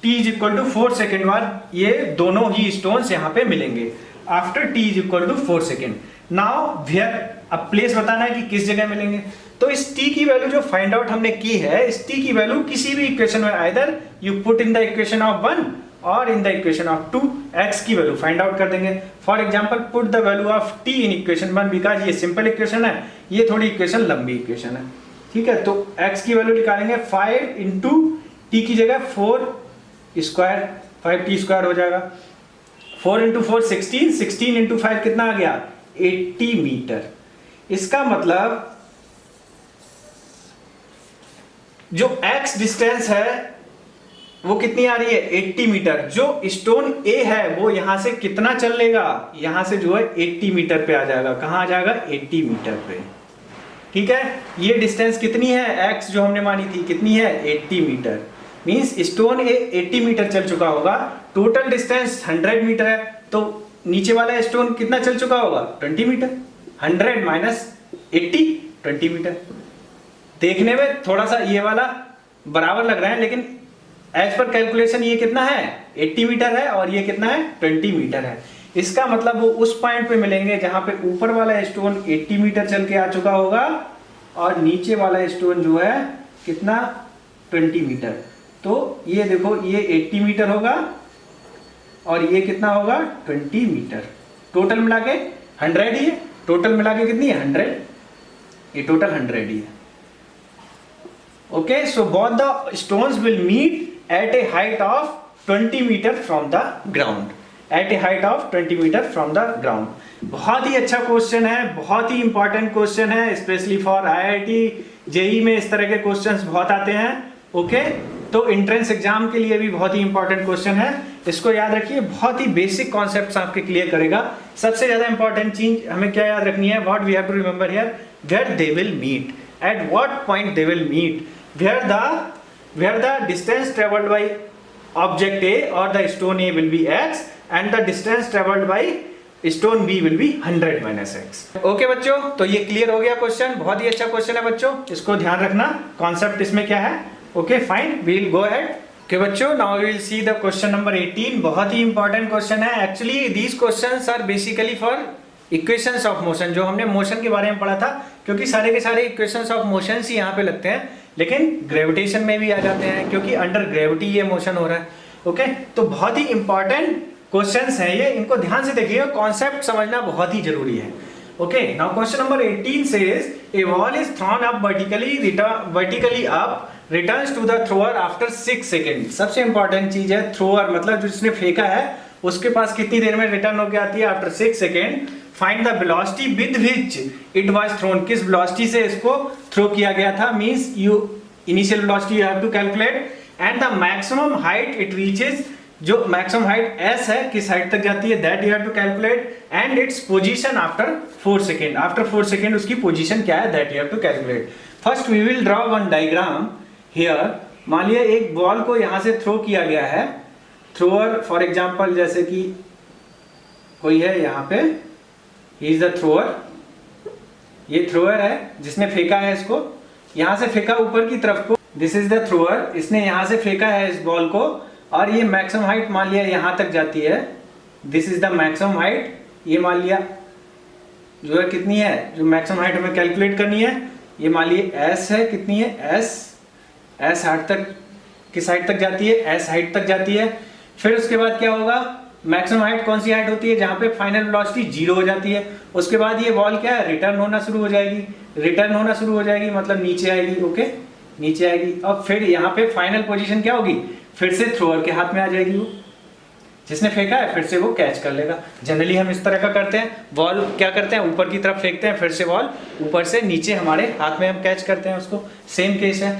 A: t is equal to 4 second बाद ये दोनों ही स्टोन्स यहाँ पे मिलेंगे after t is equal to 4 second. Now where, अब प्लेस बताना है कि किस जगह मिलेंगे, तो इस t की वैल्यू जो फाइंड आउट हमने की है, इस t की वैल्यू किसी भी इक्वेशन में either you put in the equation of 1 और in the equation of 2, x की वैल्यू फाइंड आउट कर देंगे। For example put the value of t in equation 1 because ये सिंपल इक्वेशन है, ये थोड़ी इक्वेशन लंबी इक्वेशन है, ठीक है। तो x की वैल्यू निकालेंगे 5 इंटू t की जगह 4 स्क्वायर, 5t स्क्वायर हो जाएगा, 4 इंटू 4 16, 16 इंटू 5 कितना आ गया, 80 मीटर। इसका मतलब जो x डिस्टेंस है वो कितनी आ रही है, 80 मीटर। जो स्टोन A है वो यहां से कितना चल लेगा, यहां से जो है 80 मीटर पे आ जाएगा, कहां आ जाएगा, 80 मीटर पे, ठीक है। ये डिस्टेंस कितनी है, x जो हमने मानी थी कितनी है, 80 मीटर। मींस स्टोन ए 80 मीटर चल चुका होगा, टोटल डिस्टेंस 100 मीटर है, तो नीचे वाला स्टोन कितना चल चुका होगा, 20 मीटर। 100 minus 80, 20 metre. देखने में थोड़ा सा ये वाला बराबर लग रहा है, लेकिन एज पर कैलकुलेशन ये कितना है, 80 मीटर है और ये कितना है, 20 मीटर है। इसका मतलब वो उस पॉइंट पे मिलेंगे जहां पे ऊपर वाला स्टोन 80 मीटर चल के आ चुका होगा और नीचे वाला स्टोन जो है कितना, 20 मीटर। तो ये देखो ये 80 मीटर होगा और ये कितना होगा, 20 मीटर। टोटल मिला के 100 ही है, टोटल मिला के कितनी है, 100, ये टोटल 100 ही है। Okay, so both the stones will meet at a height of 20 metre from the ground, at a height of 20 metre from the ground. बहुत ही अच्छा क्वेश्चन है, बहुत ही इंपॉर्टेंट क्वेश्चन है, स्पेशली फॉर IIT JEE में इस तरह के क्वेश्चंस बहुत आते हैं। ओके, तो एंट्रेंस एग्जाम के लिए भी बहुत ही इंपॉर्टेंट क्वेश्चन है, इसको याद रखिए। बहुत ही बेसिक कॉन्सेप्ट्स आपके क्लियर करेगा। सबसे ज्यादा इंपॉर्टेंट चीज हमें क्या याद रखनी है, what we have to remember here, where they will meet, at what point they will meet, where the distance travelled by object A और the stone A will be x and the distance traveled by stone B will be 100 minus x। Okay बच्चों, तो ये clear हो गया question, बहुत ही अच्छा question है बच्चों, इसको ध्यान रखना, कॉन्सेप्ट इसमें क्या है। Okay fine, we will go ahead. Okay बच्चों, now we will see the question number 18। बहुत ही इंपॉर्टेंट क्वेश्चन है। Actually these questions are basically for equations of motion, जो हमने मोशन के बारे में पढ़ा था, क्योंकि सारे के सारे इक्वेशंस ऑफ मोशन ही यहाँ पे लगते हैं, लेकिन ग्रेविटेशन में भी आ जाते हैं क्योंकि अंडर ग्रेविटी ये मोशन हो रहा है। ओके, तो बहुत ही इंपॉर्टेंट क्वेश्चंस हैं ये, इनको ध्यान से देखिएगा, कॉन्सेप्ट समझना बहुत ही जरूरी है। Okay, now question number 18 says a ball is thrown up vertically up, returns to the thrower after 6 second. सबसे इंपॉर्टेंट चीज है थ्रोअर, मतलब जिसने फेंका है उसके पास कितनी देर में रिटर्न होकर आती है, after 6 second. Find the velocity with which it was thrown, किस वेलोसिटी से इसको थ्रो किया गया था, means you initial velocity you have to calculate, and the maximum height it reaches, जो मैक्सिमम हाइट s है किस हाइट तक जाती है, that you have to calculate, and its position after 4 second, after 4 second उसकी पोजीशन क्या है, that you have to calculate. First we will draw one diagram here. मान लिया एक बॉल को यहां से थ्रो किया गया है, थ्रोअर फॉर एग्जांपल जैसे कि कोई है यहाँ पे, ही इज द थ्रोअर, ये थ्रोअर है जिसने फेंका है इसको, यहां से फेंका ऊपर की तरफ को, दिस इज द थ्रोअर, इसने यहां से फेंका है इस बॉल को, और ये मैक्सिमम हाइट मान लिया यहां तक जाती है, this is the maximum height, ये मान लिया जो है कितनी है, जो मैक्सिमम हाइट हमें कैलकुलेट करनी है, ये मान लिया s है, कितनी है s हाइट तक, किस हाइट तक जाती है, s हाइट तक जाती है। फिर उसके बाद क्या होगा, मैक्सिमम हाइट कौन सी हाइट होती है, जहां पे फाइनल वेलोसिटी 0 हो जाती है। उसके बाद ये बॉल क्या है, रिटर्न होना शुरू हो जाएगी, रिटर्न होना शुरू हो जाएगी मतलब नीचे आएगी, ओके नीचे आएगी। अब फिर यहाँ पे फाइनल पोजीशन क्या होगी, फिर से थ्रोअर के हाथ में आ जाएगी, वो जिसने फेंका है फिर से वो कैच कर लेगा। जनरली हम इस तरह का करते हैं, बॉल क्या करते हैं ऊपर की तरफ फेंकते हैं, फिर से बॉल ऊपर से नीचे हमारे हाथ में हम कैच करते हैं उसको, सेम केस है।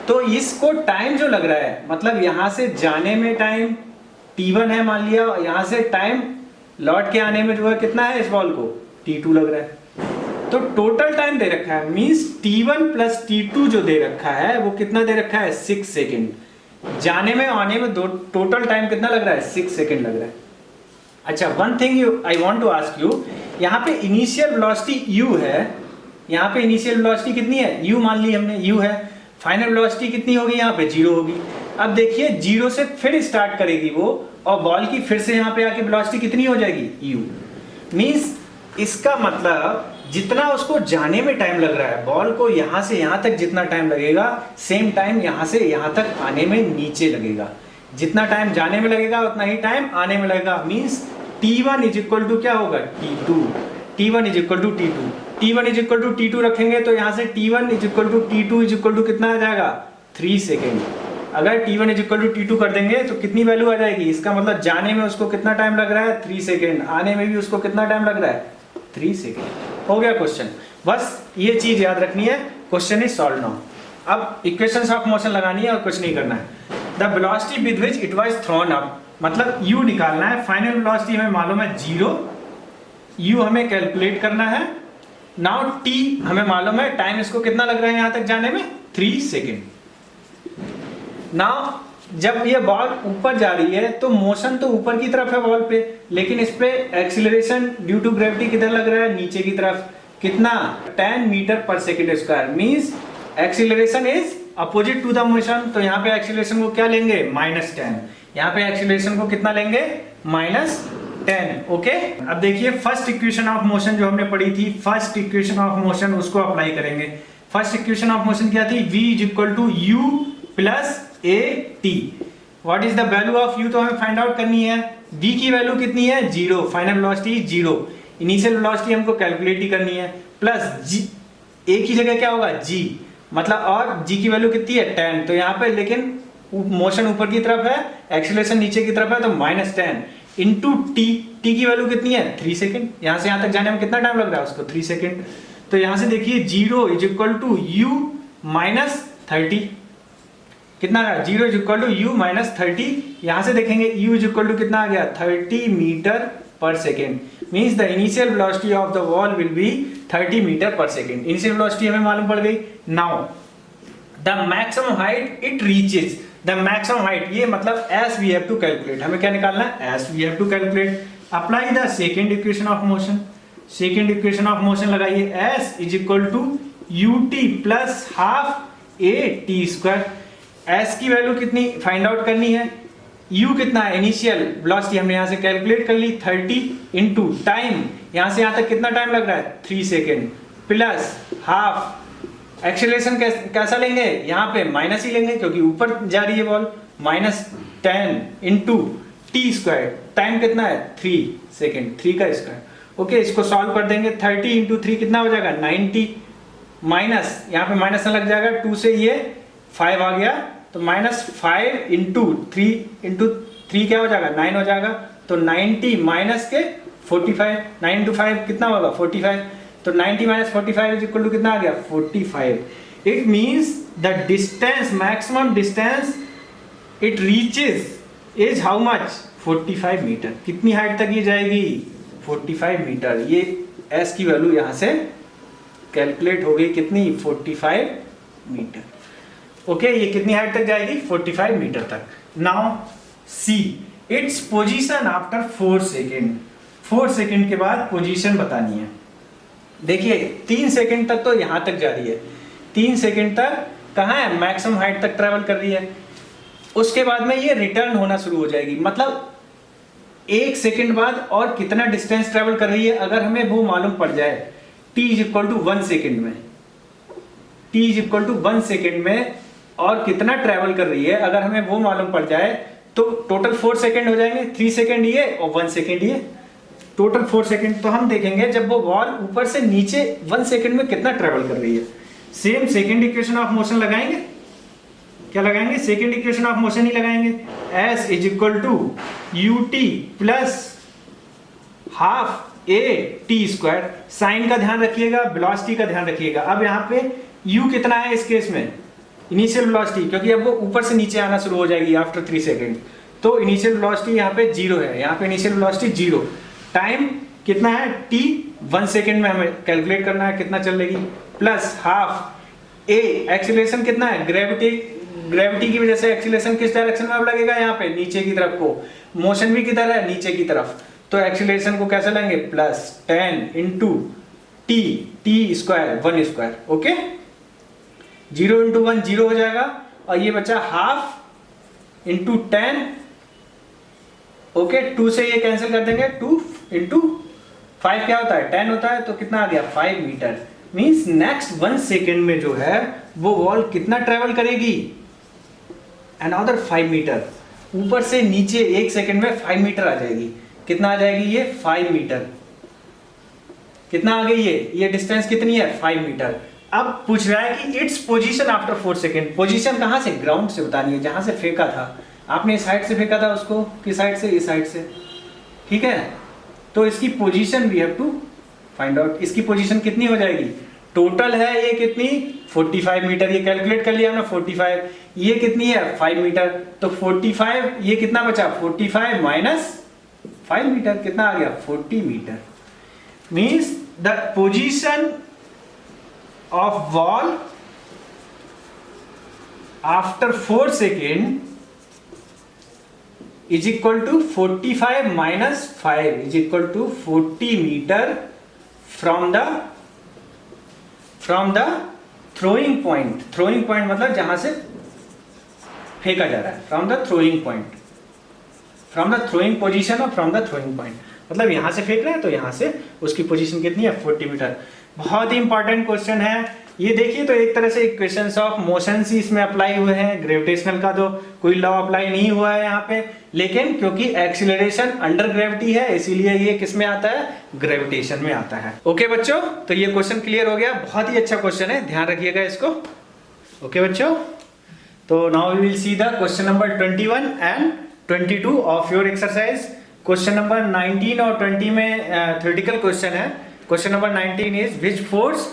A: तो इसको टाइम जो लग रहा है, मतलब यहाँ से जाने में टाइम t1 है मान लिया, यहाँ से टाइम लौट के आने में जो है कितना है, इस बॉल को t2 लग रहा है। तो टोटल टाइम दे रखा है, मींस t1 प्लस t2 जो दे रखा है वो कितना दे रखा है, 6 सेकेंड। जाने में आने में दो टोटल टाइम कितना लग रहा है, 6 सेकेंड लग रहा है। अच्छा, one thing I want to ask you, यहाँ पे इनिशियल वेलोसिटी u है, यहाँ पे इनिशियल वेलोसिटी कितनी है, u मान ली हमने, u है। फाइनल वेलोसिटी कितनी होगी, यहाँ पे 0 होगी। अब देखिए 0 से फिर स्टार्ट करेगी वो, और बॉल की फिर से यहाँ पे आके वेलोसिटी कितनी हो जाएगी, u। मींस इसका मतलब जितना उसको जाने में टाइम लग रहा है, बॉल को यहाँ से यहाँ तक जितना टाइम लगेगा, सेम टाइम यहाँ से यहाँ तक आने में नीचे लगेगा। जितना टाइम जाने में लगेगा उतना ही टाइम आने में लगेगा। Means t1 is equal to क्या होगा, t2, t1 is equal to t2, t1 is equal to t2 रखेंगे तो यहाँ से t1 is equal to t2 is equal to कितना आ जाएगा, 3 सेकेंड। अगर t1 is equal to t2 कर देंगे तो कितनी वैल्यू आ जाएगी, इसका मतलब जाने में उसको कितना टाइम लग रहा है, 3 सेकेंड, आने में भी उसको कितना टाइम लग रहा है, 3 सेकेंड। हो गया क्वेश्चन, बस ये चीज याद रखनी है, क्वेश्चन इज सॉल्व नाउ। अब इक्वेशंस ऑफ मोशन लगानी है और कुछ नहीं करना है। The velocity with which it was throne up, मतलब u निकालना है, फाइनल वेलोसिटी हमें मालूम है 0, u हमें कैलकुलेट करना है। नाउ t हमें मालूम है, टाइम इसको कितना लग रहा है यहाँ तक जाने में, 3 सेकेंड। नाउ जब ये बॉल ऊपर जा रही है तो मोशन तो ऊपर की तरफ है बॉल पे, लेकिन इस पे एक्सीलरेशन ड्यू टू ग्रेविटी किधर लग रहा है, नीचे की तरफ। कितना, 10 मीटर पर second square. Means acceleration is opposite to the motion, तो यहाँ पे एक्सीलरेशन को क्या लेंगे, -10। यहाँ पे एक्सीलरेशन को कितना लेंगे, -10। ओके, अब देखिए फर्स्ट इक्वेशन ऑफ मोशन जो हमने पढ़ी थी, फर्स्ट इक्वेशन ऑफ मोशन उसको अप्लाई करेंगे। फर्स्ट इक्वेशन ऑफ मोशन क्या थी, v is equal to u plus a t। What is the value of u तो हमें फाइंड आउट करनी है। v की वैल्यू कितनी है, 0, फाइनल वेलोसिटी 0, इनिशियल वेलोसिटी हमको कैलकुलेट ही करनी है, प्लस g, a की जगह क्या होगा, g, मतलब और g की वैल्यू कितनी है, 10। तो यहाँ पे लेकिन मोशन ऊपर की तरफ है, एक्सीलरेशन नीचे की तरफ है, तो -10 इंटू t, t की वैल्यू कितनी है, 3 सेकेंड। यहाँ से यहाँ तक जाने में कितना टाइम लग रहा है उसको, 3 सेकेंड। तो यहाँ से देखिए 0 is equal to u minus 30, कितना आ गया, 0 is equal to u minus 30। यहाँ से देखेंगे u इज इक्वल टू कितना आ गया, 30 मीटर पर second. Means the initial velocity of the ball will be 30 metre पर सेकेंड। इनिशियल वेलोसिटी हमें मालूम पड़ गई। Now the maximum height it reaches, the maximum height, ये मतलब s we have to calculate, हमें क्या निकालना है, s we have to calculate. Apply the second equation of motion, second equation of motion लगाइए, s is equal to u t plus half a t square. S की value कितनी find out करनी है, u कितना है, initial velocity हमने यहाँ से कैलकुलेट कर ली, 30 इंटू टाइम, यहाँ से यहाँ तक कितना टाइम लग रहा है, 3 सेकेंड, प्लस हाफ। एक्सेलरेशन कैसा लेंगे, यहाँ पे माइनस ही लेंगे क्योंकि ऊपर जा रही है ball, -10 into t square, time कितना है, 3 सेकेंड, 3 का स्क्वायर। ओके, इसको सॉल्व कर देंगे, 30 इंटू 3 कितना हो जाएगा, 90, माइनस यहाँ पे माइनस लग जाएगा, 2 से ये 5 आ गया, तो -5 इंटू 3 क्या हो जाएगा, 9 हो जाएगा। तो 90 माइनस के 45, 9 इंटू 5 कितना होगा, 45। तो 90 माइनस 45 इज इक्वल टू कितना आ गया, 45। It means the distance, maximum distance it reaches is how much 45 metre. कितनी हाइट तक ये जाएगी 45 मीटर। ये एस की वैल्यू यहाँ से कैलकुलेट हो गई कितनी 45 मीटर। ओके ये कितनी हाइट तक जाएगी 45 मीटर तक। Now see it's position after 4 second. 4 second के बाद पोजीशन बतानी है। देखिए 3 सेकेंड तक तो यहाँ तक जा रही है, 3 सेकेंड तक कहाँ है मैक्सिमम हाइट तक ट्रेवल कर रही है। उसके बाद में ये रिटर्न होना शुरू हो जाएगी, मतलब 1 सेकेंड बाद और कितना डिस्टेंस ट्रेवल कर रही है अगर हमें वो मालूम पड़ जाए t is equal to 1 second में, t is equal to 1 second में और कितना ट्रेवल कर रही है अगर हमें वो मालूम पड़ जाए तो टोटल 4 सेकेंड हो जाएंगे, 3 सेकेंड ये और 1 सेकेंड ये, टोटल 4 सेकेंड। तो हम देखेंगे जब वो बॉल ऊपर से नीचे 1 सेकेंड में कितना ट्रेवल कर रही है। Same second equation of motion लगाएंगे, क्या लगाएंगे सेकेंड इक्वेशन ऑफ मोशन ही लगाएंगे। s is equal to ut plus half a t square. Sign का ध्यान रखिएगा, वेलोसिटी का ध्यान रखिएगा। अब यहाँ पे u कितना है इस केस में इनिशियल वेलोसिटी, क्योंकि अब वो ऊपर से नीचे आना शुरू हो जाएगी आफ्टर 3 सेकेंड। तो इनिशियल वेलोसिटी यहाँ पे 0 है, यहाँ पे इनिशियल वेलोसिटी 0। टाइम कितना है t 1 सेकेंड में हमें कैलकुलेट करना है कितना चलेगी, प्लस हाफ a एक्सीलरेशन कितना है ग्रेविटी की वजह से एक्सीलरेशन किस डायरेक्शन में अब लगेगा यहाँ पे नीचे की तरफ को, मोशन भी किधर है नीचे की तरफ। तो एक्सीलरेशन को कैसे लेंगे plus 10 into t square 1 square. Okay 0 into 1 0 हो जाएगा और ये बचा हाफ इंटू 10। ओके 2 से ये कैंसिल कर देंगे, 2 इंटू 5 क्या होता है 10 होता है, तो कितना आ गया 5 मीटर। मीन्स नेक्स्ट 1 सेकेंड में जो है वो बॉल कितना ट्रेवल करेगी अनदर 5 मीटर। ऊपर से नीचे 1 सेकेंड में 5 मीटर आ जाएगी। कितना आ जाएगी ये 5 मीटर। कितना आ गई ये डिस्टेंस कितनी है 5 मीटर। अब पूछ रहा है कि it's position after 4 second. Position कहाँ से ग्राउंड से बतानी है, जहां से फेंका था आपने, इस साइड से फेंका था उसको, किस साइड से इस साइड से, ठीक है। तो इसकी position we have to find out. इसकी पोजीशन कितनी हो जाएगी, टोटल है ये कितनी 45 मीटर, ये कैलकुलेट कर लिया हमने 45, ये कितनी है 5 मीटर। तो 45 ये कितना बचा 45 माइनस 5 मीटर, कितना आ गया 40 metre. Means the position of ball after 4 second is equal to 45 minus 5 is equal to 40 metre from the throwing point. Throwing point मतलब जहां से फेंका जा रहा है, from the throwing point, from the throwing position और फ्रॉम द थ्रोइंग पॉइंट, मतलब यहां से फेंक रहे हैं तो यहां से उसकी पोजीशन कितनी है 40 मीटर। बहुत ही इंपॉर्टेंट क्वेश्चन है ये। देखिए तो एक तरह से इक्वेशंस ऑफ मोशन ही इसमें अप्लाई हुए हैं। ग्रेविटेशनल का तो कोई लॉ अप्लाई नहीं हुआ है यहाँ पे, लेकिन क्योंकि एक्सीलरेशन अंडर ग्रेविटी है इसीलिए ये किस में आता है ग्रेविटेशन में आता है। ओके बच्चों, तो ये क्वेश्चन क्लियर हो गया। बहुत ही अच्छा क्वेश्चन है, ध्यान रखिएगा इसको। ओके बच्चों, तो now we will see the question number 21 and 22 of your exercise. Question number 19 और 20 में थ्योरेटिकल क्वेश्चन है। Question number 19 is which force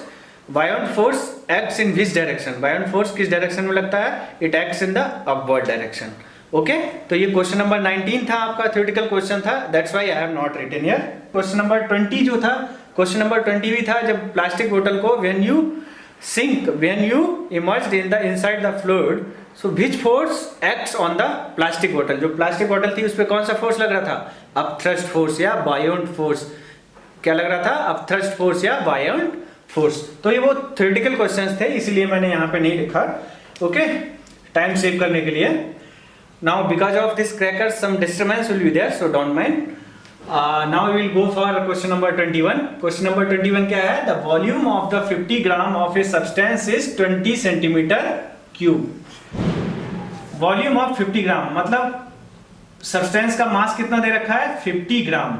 A: buoyant force acts in which direction. Buoyant force किस डायरेक्शन में लगता है, it acts in the upward direction. Okay, तो ये question number 19 था, आपका थ्योरेटिकल क्वेश्चन था, that's why I have not written here. Question number 20 जो था, क्वेश्चन नंबर 20 भी था, जब प्लास्टिक बोतल को when you emerged in the inside the fluid, so which force acts on the plastic बोतल। जो प्लास्टिक बोतल थी उस पर कौन सा फोर्स लग रहा था, अपथ्रस्ट फोर्स या बायोंट फोर्स। क्या लग रहा था, अपथ्रस्ट फोर्स या बायोंट फोर्स। तो ये वो थ्योरेटिकल क्वेश्चंस थे, इसलिए मैंने यहाँ पे नहीं लिखा। ओके, टाइम सेव करने के लिए। Now because of this cracker some disturbance will be there, so don't mind. Now we will go for question number 21। Question number 21 क्या है, the volume of the 50 gram of a substance is 20 centimetre cube. Volume of 50 gram मतलब substance का मास कितना दे रखा है 50 ग्राम।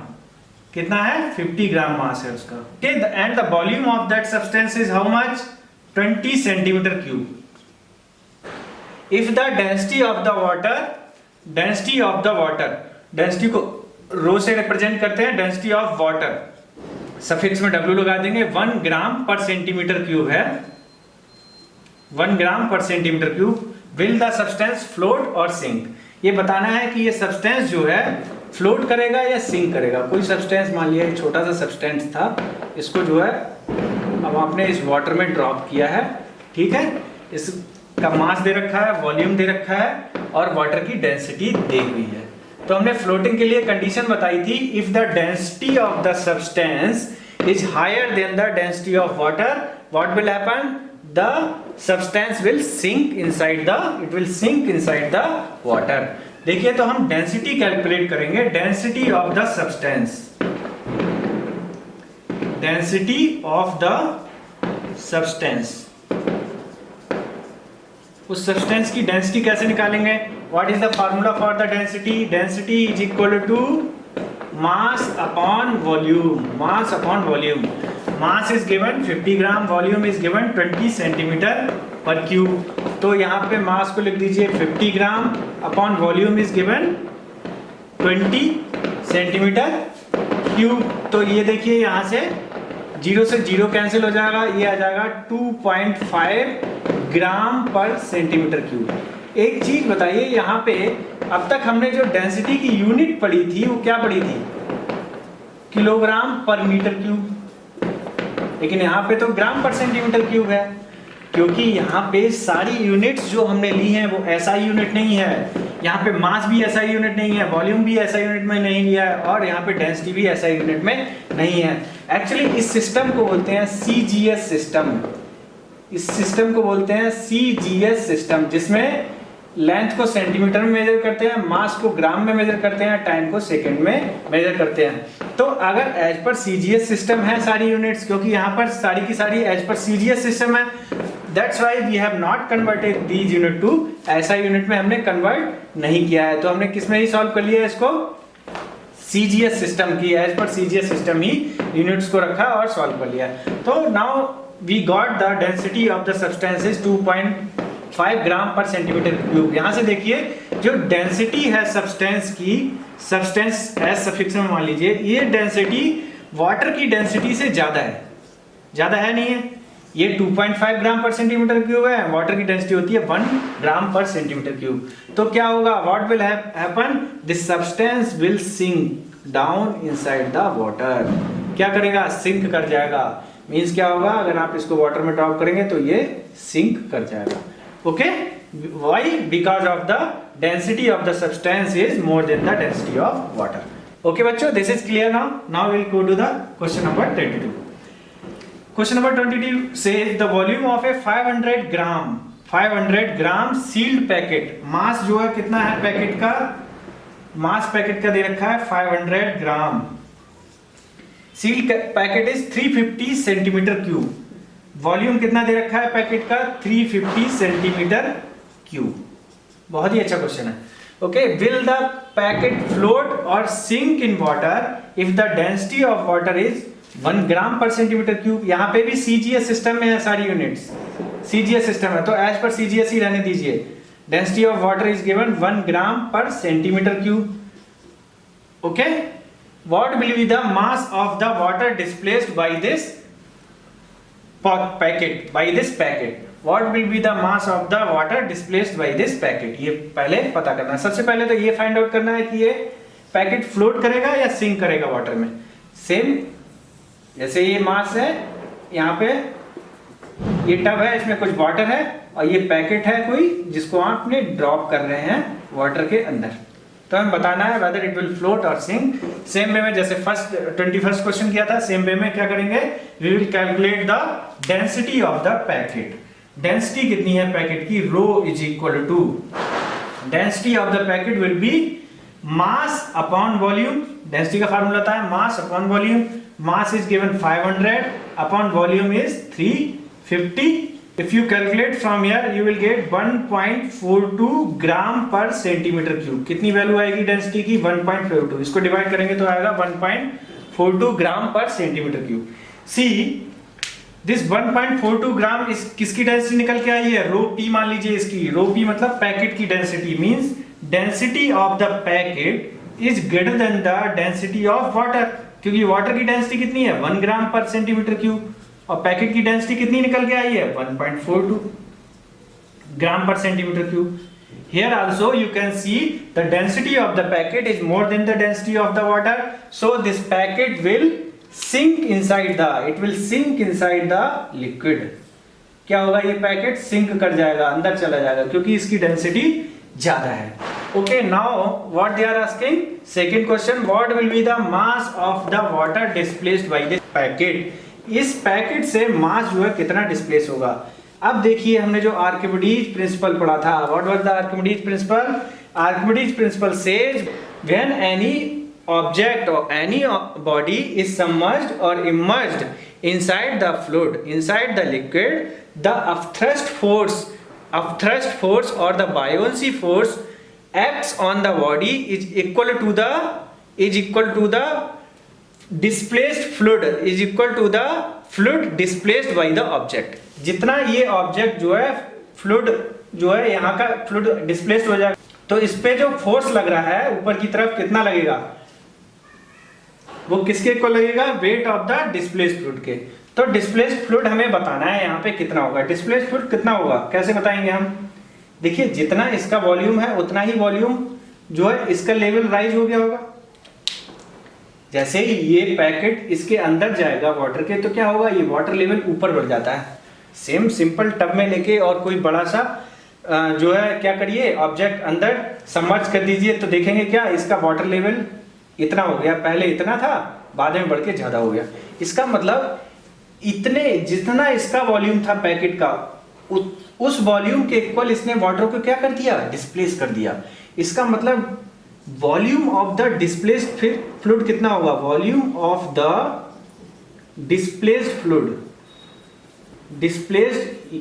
A: कितना है 50 ग्राम मास है उसका। And the volume of that substance is how much 20 centimetre cube. If the density of the water, density को रो से रिप्रेजेंट करते हैं, डेंसिटी ऑफ वाटर सफिक्स में W लगा देंगे, 1 ग्राम पर सेंटीमीटर क्यूब है, 1 gram per centimetre cube. Will the substance float और sink. ये बताना है कि ये सब्सटेंस जो है फ्लोट करेगा या सिंक करेगा। कोई सब्सटेंस, मान लिया छोटा सा सब्सटेंस था, इसको जो है अब आपने इस वाटर में ड्रॉप किया है, ठीक है, इसका मास दे रखा है, वॉल्यूम दे रखा है और वाटर की डेंसिटी दी हुई है। तो हमने फ्लोटिंग के लिए कंडीशन बताई थी, if the density of the substance is higher than the density of water, what will happen, the substance will sink inside the, it will sink inside the water. देखिए तो हम डेंसिटी कैलकुलेट करेंगे, density of the substance, density of the substance, उस substance की density कैसे निकालेंगे, what is the formula for the density, density is equal to mass upon volume, mass upon volume. Mass is given 50 gram, volume is given 20 centimetre पर cube. तो यहाँ पे मास को लिख दीजिए 50 ग्राम upon volume is given 20 centimetre cube. तो ये देखिए यहाँ से 0 से 0 कैंसिल हो जाएगा, ये आ जाएगा 2.5 ग्राम पर सेंटीमीटर क्यूब। एक चीज बताइए, यहाँ पे अब तक हमने जो डेंसिटी की यूनिट पढ़ी थी वो क्या पढ़ी थी, किलोग्राम पर मीटर क्यूब, लेकिन यहाँ पे तो ग्राम पर सेंटीमीटर क्यूब है, क्योंकि यहाँ पे सारी यूनिट्स जो हमने ली हैं वो एसआई यूनिट नहीं है। यहाँ पे मास भी एसआई यूनिट नहीं है, वॉल्यूम भी एसआई यूनिट में नहीं लिया है और यहाँ पे डेंसिटी भी एसआई यूनिट में नहीं है। एक्चुअली इस सिस्टम को बोलते हैं सीजीएस सिस्टम, इस सिस्टम को बोलते हैं सीजीएस सिस्टम, जिसमें लेंथ को सेंटीमीटर में मेजर करते हैं, मास को ग्राम में मेजर करते हैं, टाइम को सेकंड में मेजर करते हैं। तो अगर एज पर सीजीएस सिस्टम है सारी यूनिट्स, क्योंकि यहाँ पर सारी की सारी एज पर सीजीएस सिस्टम है, that's why we have not converted these unit to SI unit में हमने कन्वर्ट नहीं किया है। तो हमने किस में ही सॉल्व कर लिया इसको, सीजीएस सिस्टम की, एज पर सीजीएस सिस्टम ही यूनिट्स को रखा और सॉल्व कर लिया। तो now we got the density of the substance is 2.5 gram per centimetre cube. यहाँ से देखिए जो डेंसिटी है सब्सटेंस की, सब्सटेंस एज सफिक्स में मान लीजिए, ये डेंसिटी वाटर की डेंसिटी से ज्यादा है, ज्यादा है नहीं है, ये 2.5 ग्राम पर सेंटीमीटर क्यूब है, वाटर की डेंसिटी होती है 1 ग्राम पर सेंटीमीटर क्यूब। तो क्या होगा, what will happen, this substance will sink down inside the water. क्या करेगा, सिंक कर जाएगा। मींस क्या होगा, अगर आप इसको वाटर में ड्रॉप करेंगे तो ये सिंक कर जाएगा। Okay, why, because of the density of the substance is more than the density of water. Okay बच्चों, this is clear now. Now will go to the question number 22। Question number 22 says the volume of a 500 gram sealed packet, mass जो है कितना है packet का, मास packet का दे रखा है 500 gram, sealed packet is 350 centimetre cube, volume कितना दे रखा है पैकेट का 350 सेंटीमीटर क्यूब। बहुत ही अच्छा क्वेश्चन है। Okay, will the packet float और sink in water if the density of water is 1 gram per centimetre cube. यहाँ पे भी सीजीएस सिस्टम में है सारी यूनिट्स, सीजीएस सिस्टम है तो एज पर सीजीएस ही रहने दीजिए। Density of water is given 1 gram per centimetre cube. Okay, what will be the mass of the water displaced by this packet, by this packet, what will be the mass of the water displaced by this packet, ये पहले पता करना है। सबसे पहले तो ये find out करना है कि ये पैकेट फ्लोट करेगा या सिंक करेगा वाटर में। सेम जैसे ये मास है, यहाँ पे ये टब है, इसमें कुछ वाटर है और ये पैकेट है कोई जिसको आपने ड्रॉप कर रहे हैं वाटर के अंदर। तो हमें बताना है वेदर इट विल फ्लोट और सिंक। सेम वे में जैसे 21st क्वेश्चन किया था, सेम वे में क्या करेंगे, we will calculate the density of the packet. Density कितनी है पैकेट की, rho is equal to density of the packet will be mass upon volume. Density का फार्मूला था mass upon volume. Mass is given 500 upon volume is 350. If you calculate from here, you will get 1.42 gram per centimetre cube. कितनी value आएगी density की, 1.42। इसको divide करेंगे तो आएगा 1.42 ग्राम per centimetre cube. See this 1.42 ग्राम इस किसकी डेंसिटी निकल के आई है, रो पी मान लीजिए इसकी। रो पी मतलब पैकेट की density, means density of the packet is greater than the density of water, क्योंकि वाटर की डेंसिटी कितनी है 1 ग्राम पर सेंटीमीटर क्यूब और पैकेट की डेंसिटी कितनी निकल के आई है 1.42। gram per centimeter cube. Here also you can see the density of the packet is more than the density of the water, so this packet will sink inside the liquid. क्या होगा, ये packet sink कर जाएगा, अंदर चला जाएगा, क्योंकि इसकी डेंसिटी ज्यादा है. Okay, now what they are asking, second question, what will be the mass of the water displaced by this packet. इस पैकेट से मास जो है कितना डिस्प्लेस होगा. अब देखिए, हमने जो आर्किमिडीज प्रिंसिपल पढ़ा था, what was the Archimedes principal. Archimedes principal says when any object or any body is submerged or immersed inside the fluid, inside the liquid, the upthrust force or the buoyancy force acts on the body is equal to the displaced fluid, is equal to the fluid displaced by the object. जितना ये object जो है, fluid जो है, यहाँ का fluid displaced हो जाएगा, तो इस पे जो फोर्स लग रहा है ऊपर की तरफ, कितना लगेगा, वो किसके इक्वल लगेगा, wait of the displaced fluid के. तो डिस्प्लेस्ड फ्लूइड हमें बताना है यहाँ पे कितना होगा. डिस्प्लेस्ड फ्लूइड कितना होगा, कैसे बताएंगे हम. देखिए, जितना इसका वॉल्यूम है उतना ही वॉल्यूम जो है इसका लेवल राइज हो गया होगा. जैसे ही ये पैकेट इसके अंदर जाएगा वाटर के, तो क्या होगा, ये वाटर लेवल ऊपर बढ़ जाता है. सेम सिंपल टब में लेके और कोई बड़ा सा जो है क्या करिए, ऑब्जेक्ट अंदर सबमर्ज कर दीजिए, तो देखेंगे क्या, इसका वाटर लेवल इतना हो गया, पहले इतना था, बाद में बढ़ के ज्यादा हो गया. इसका मतलब जितना इसका वॉल्यूम था पैकेट का, उस वॉल्यूम के इक्वल इसने वाटर को क्या कर दिया, डिस्प्लेस कर दिया. इसका मतलब volume of the displaced fluid कितना होगा, volume of the displaced fluid, displaced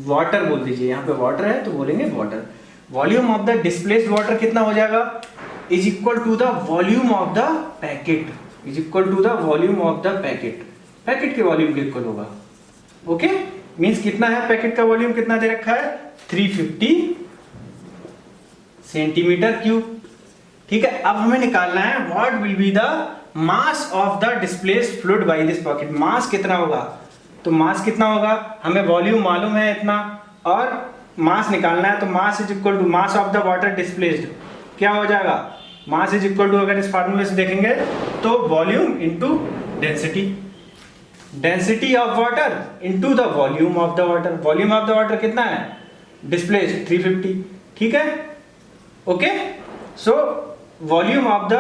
A: water बोल दीजिए, यहाँ पे वाटर है तो बोलेंगे water. Volume of the displaced water कितना हो जाएगा, is equal to the volume of the packet, is equal to the volume of the packet. Packet के वॉल्यूम के इक्वल होगा. ओके, मींस कितना है, पैकेट का वॉल्यूम कितना दे रखा है, 350 सेंटीमीटर क्यूब. ठीक है, अब हमें निकालना है what will be the mass of the displaced fluid by this packet. Mass कितना होगा, तो मास कितना होगा, हमें वॉल्यूम मालूम है इतना और मास निकालना है, तो mass is equal to mass of the water displaced. क्या हो जाएगा, मास इज इक्वल टू, अगर इस फार्मूले से देखेंगे तो volume into density, density of water into the volume of the water. Volume of the water कितना है, डिस्प्लेस्ड 350. ठीक है, okay, so volume of the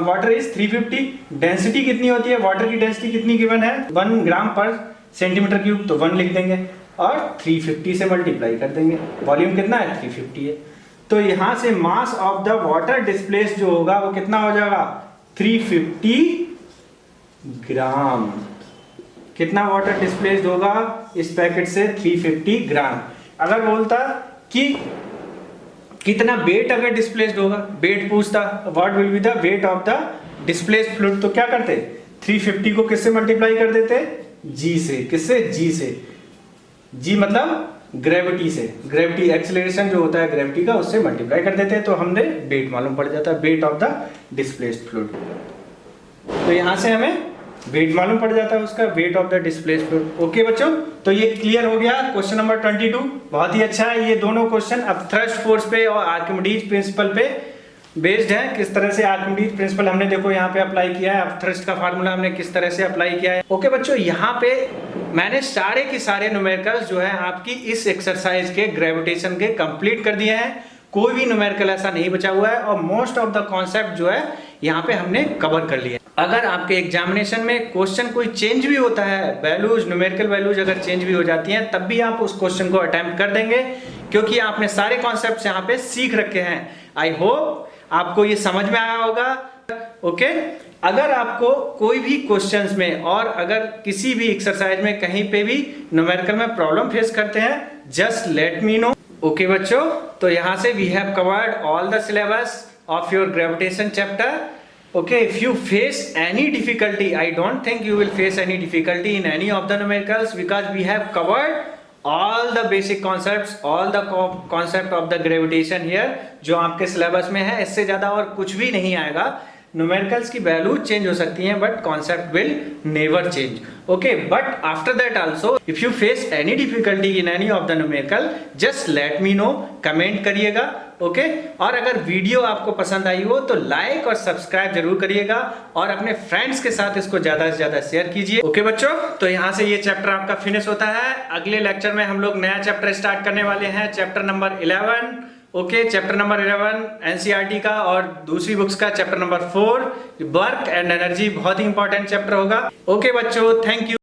A: water is 350. Density कितनी होती है, वाटर की डेंसिटी कितनी गिवन है, 1 ग्राम पर सेंटीमीटर क्यूब, तो 1 लिख देंगे और 350 से मल्टीप्लाई कर देंगे. वॉल्यूम कितना है, 350 है. तो यहां से मास ऑफ द वाटर डिस्प्लेस जो होगा वो कितना हो जाएगा, 350 ग्राम. कितना वाटर डिस्प्लेस्ड होगा इस पैकेट से, 350 ग्राम. अगर बोलता कि कितना वेट अगर डिस्प्लेस्ड होगा, वेट पूछता, what will be the weight of the displaced fluid, तो क्या करते, 350 को किससे मल्टीप्लाई कर देते, जी से. किससे, जी से. जी मतलब ग्रेविटी से, ग्रेविटी एक्सेलरेशन जो होता है ग्रेविटी का, उससे मल्टीप्लाई कर देते हैं, तो हमने वेट मालूम पड़ जाता है, wait of the displaced fluid. तो यहां से हमें वेट मालूम पड़ जाता है उसका, wait of the displaced fluid. Okay बच्चों, तो ये क्लियर हो गया क्वेश्चन नंबर 22. बहुत ही अच्छा है, ये दोनों क्वेश्चन अब थ्रस्ट फोर्स पे और आर्किमिडीज प्रिंसिपल पे बेस्ड है. किस तरह से आर्किमिडीज प्रिंसिपल हमने देखो यहाँ पे अप्लाई किया है, अब थ्रस्ट का फार्मूला हमने किस तरह से अप्लाई किया है. ओके बच्चों, यहाँ पे मैंने सारे के सारे न्यूमेरिकल्स जो है आपकी इस एक्सरसाइज के ग्रेविटेशन के कंप्लीट कर दिए हैं. कोई भी न्यूमेरिकल ऐसा नहीं बचा हुआ है और मोस्ट ऑफ द कॉन्सेप्ट जो है यहाँ पे हमने कवर कर लिए. अगर आपके एग्जामिनेशन में क्वेश्चन कोई चेंज भी होता है, वैल्यूज, न्यूमेरिकल वैल्यूज अगर चेंज भी हो जाती हैं, तब भी आप उस क्वेश्चन को अटेम्प्ट कर देंगे, क्योंकि आपने सारे कॉन्सेप्ट यहाँ पे सीख रखे हैं. आई होप आपको ये समझ में आया होगा. ओके, अगर आपको कोई भी क्वेश्चंस में और अगर किसी भी एक्सरसाइज में कहीं पे भी न्यूमेरिकल में प्रॉब्लम फेस करते हैं, just let me know. Okay बच्चों, तो यहाँ से we have covered all the syllabus of your gravitation chapter. Okay, if you face any difficulty, I don't think you will face any difficulty in any of the numericals, because we have covered all the basic concepts, all the concept of the gravitation here, जो आपके syllabus में है. इससे ज़्यादा और कुछ भी नहीं आएगा. न्यूमेरिकल्स की वैल्यू चेंज हो सकती हैं but concept will never change. Okay, but after that also if you face any difficulty in any of the numerical just let me no, comment करिएगा। ओके, और अगर वीडियो आपको पसंद आई हो तो लाइक और सब्सक्राइब जरूर करिएगा और अपने फ्रेंड्स के साथ इसको ज्यादा से ज्यादा शेयर कीजिए। ओके बच्चों, तो यहाँ से ये चैप्टर आपका फिनिश होता है। अगले लेक्चर में हम लोग नया चैप्टर स्टार्ट करने वाले हैं, chapter number 11। Okay, chapter number 11 NCERT का और दूसरी बुक्स का chapter number 4 work and energy, बहुत ही इंपॉर्टेंट चैप्टर होगा। ओके बच्चों, थैंक यू।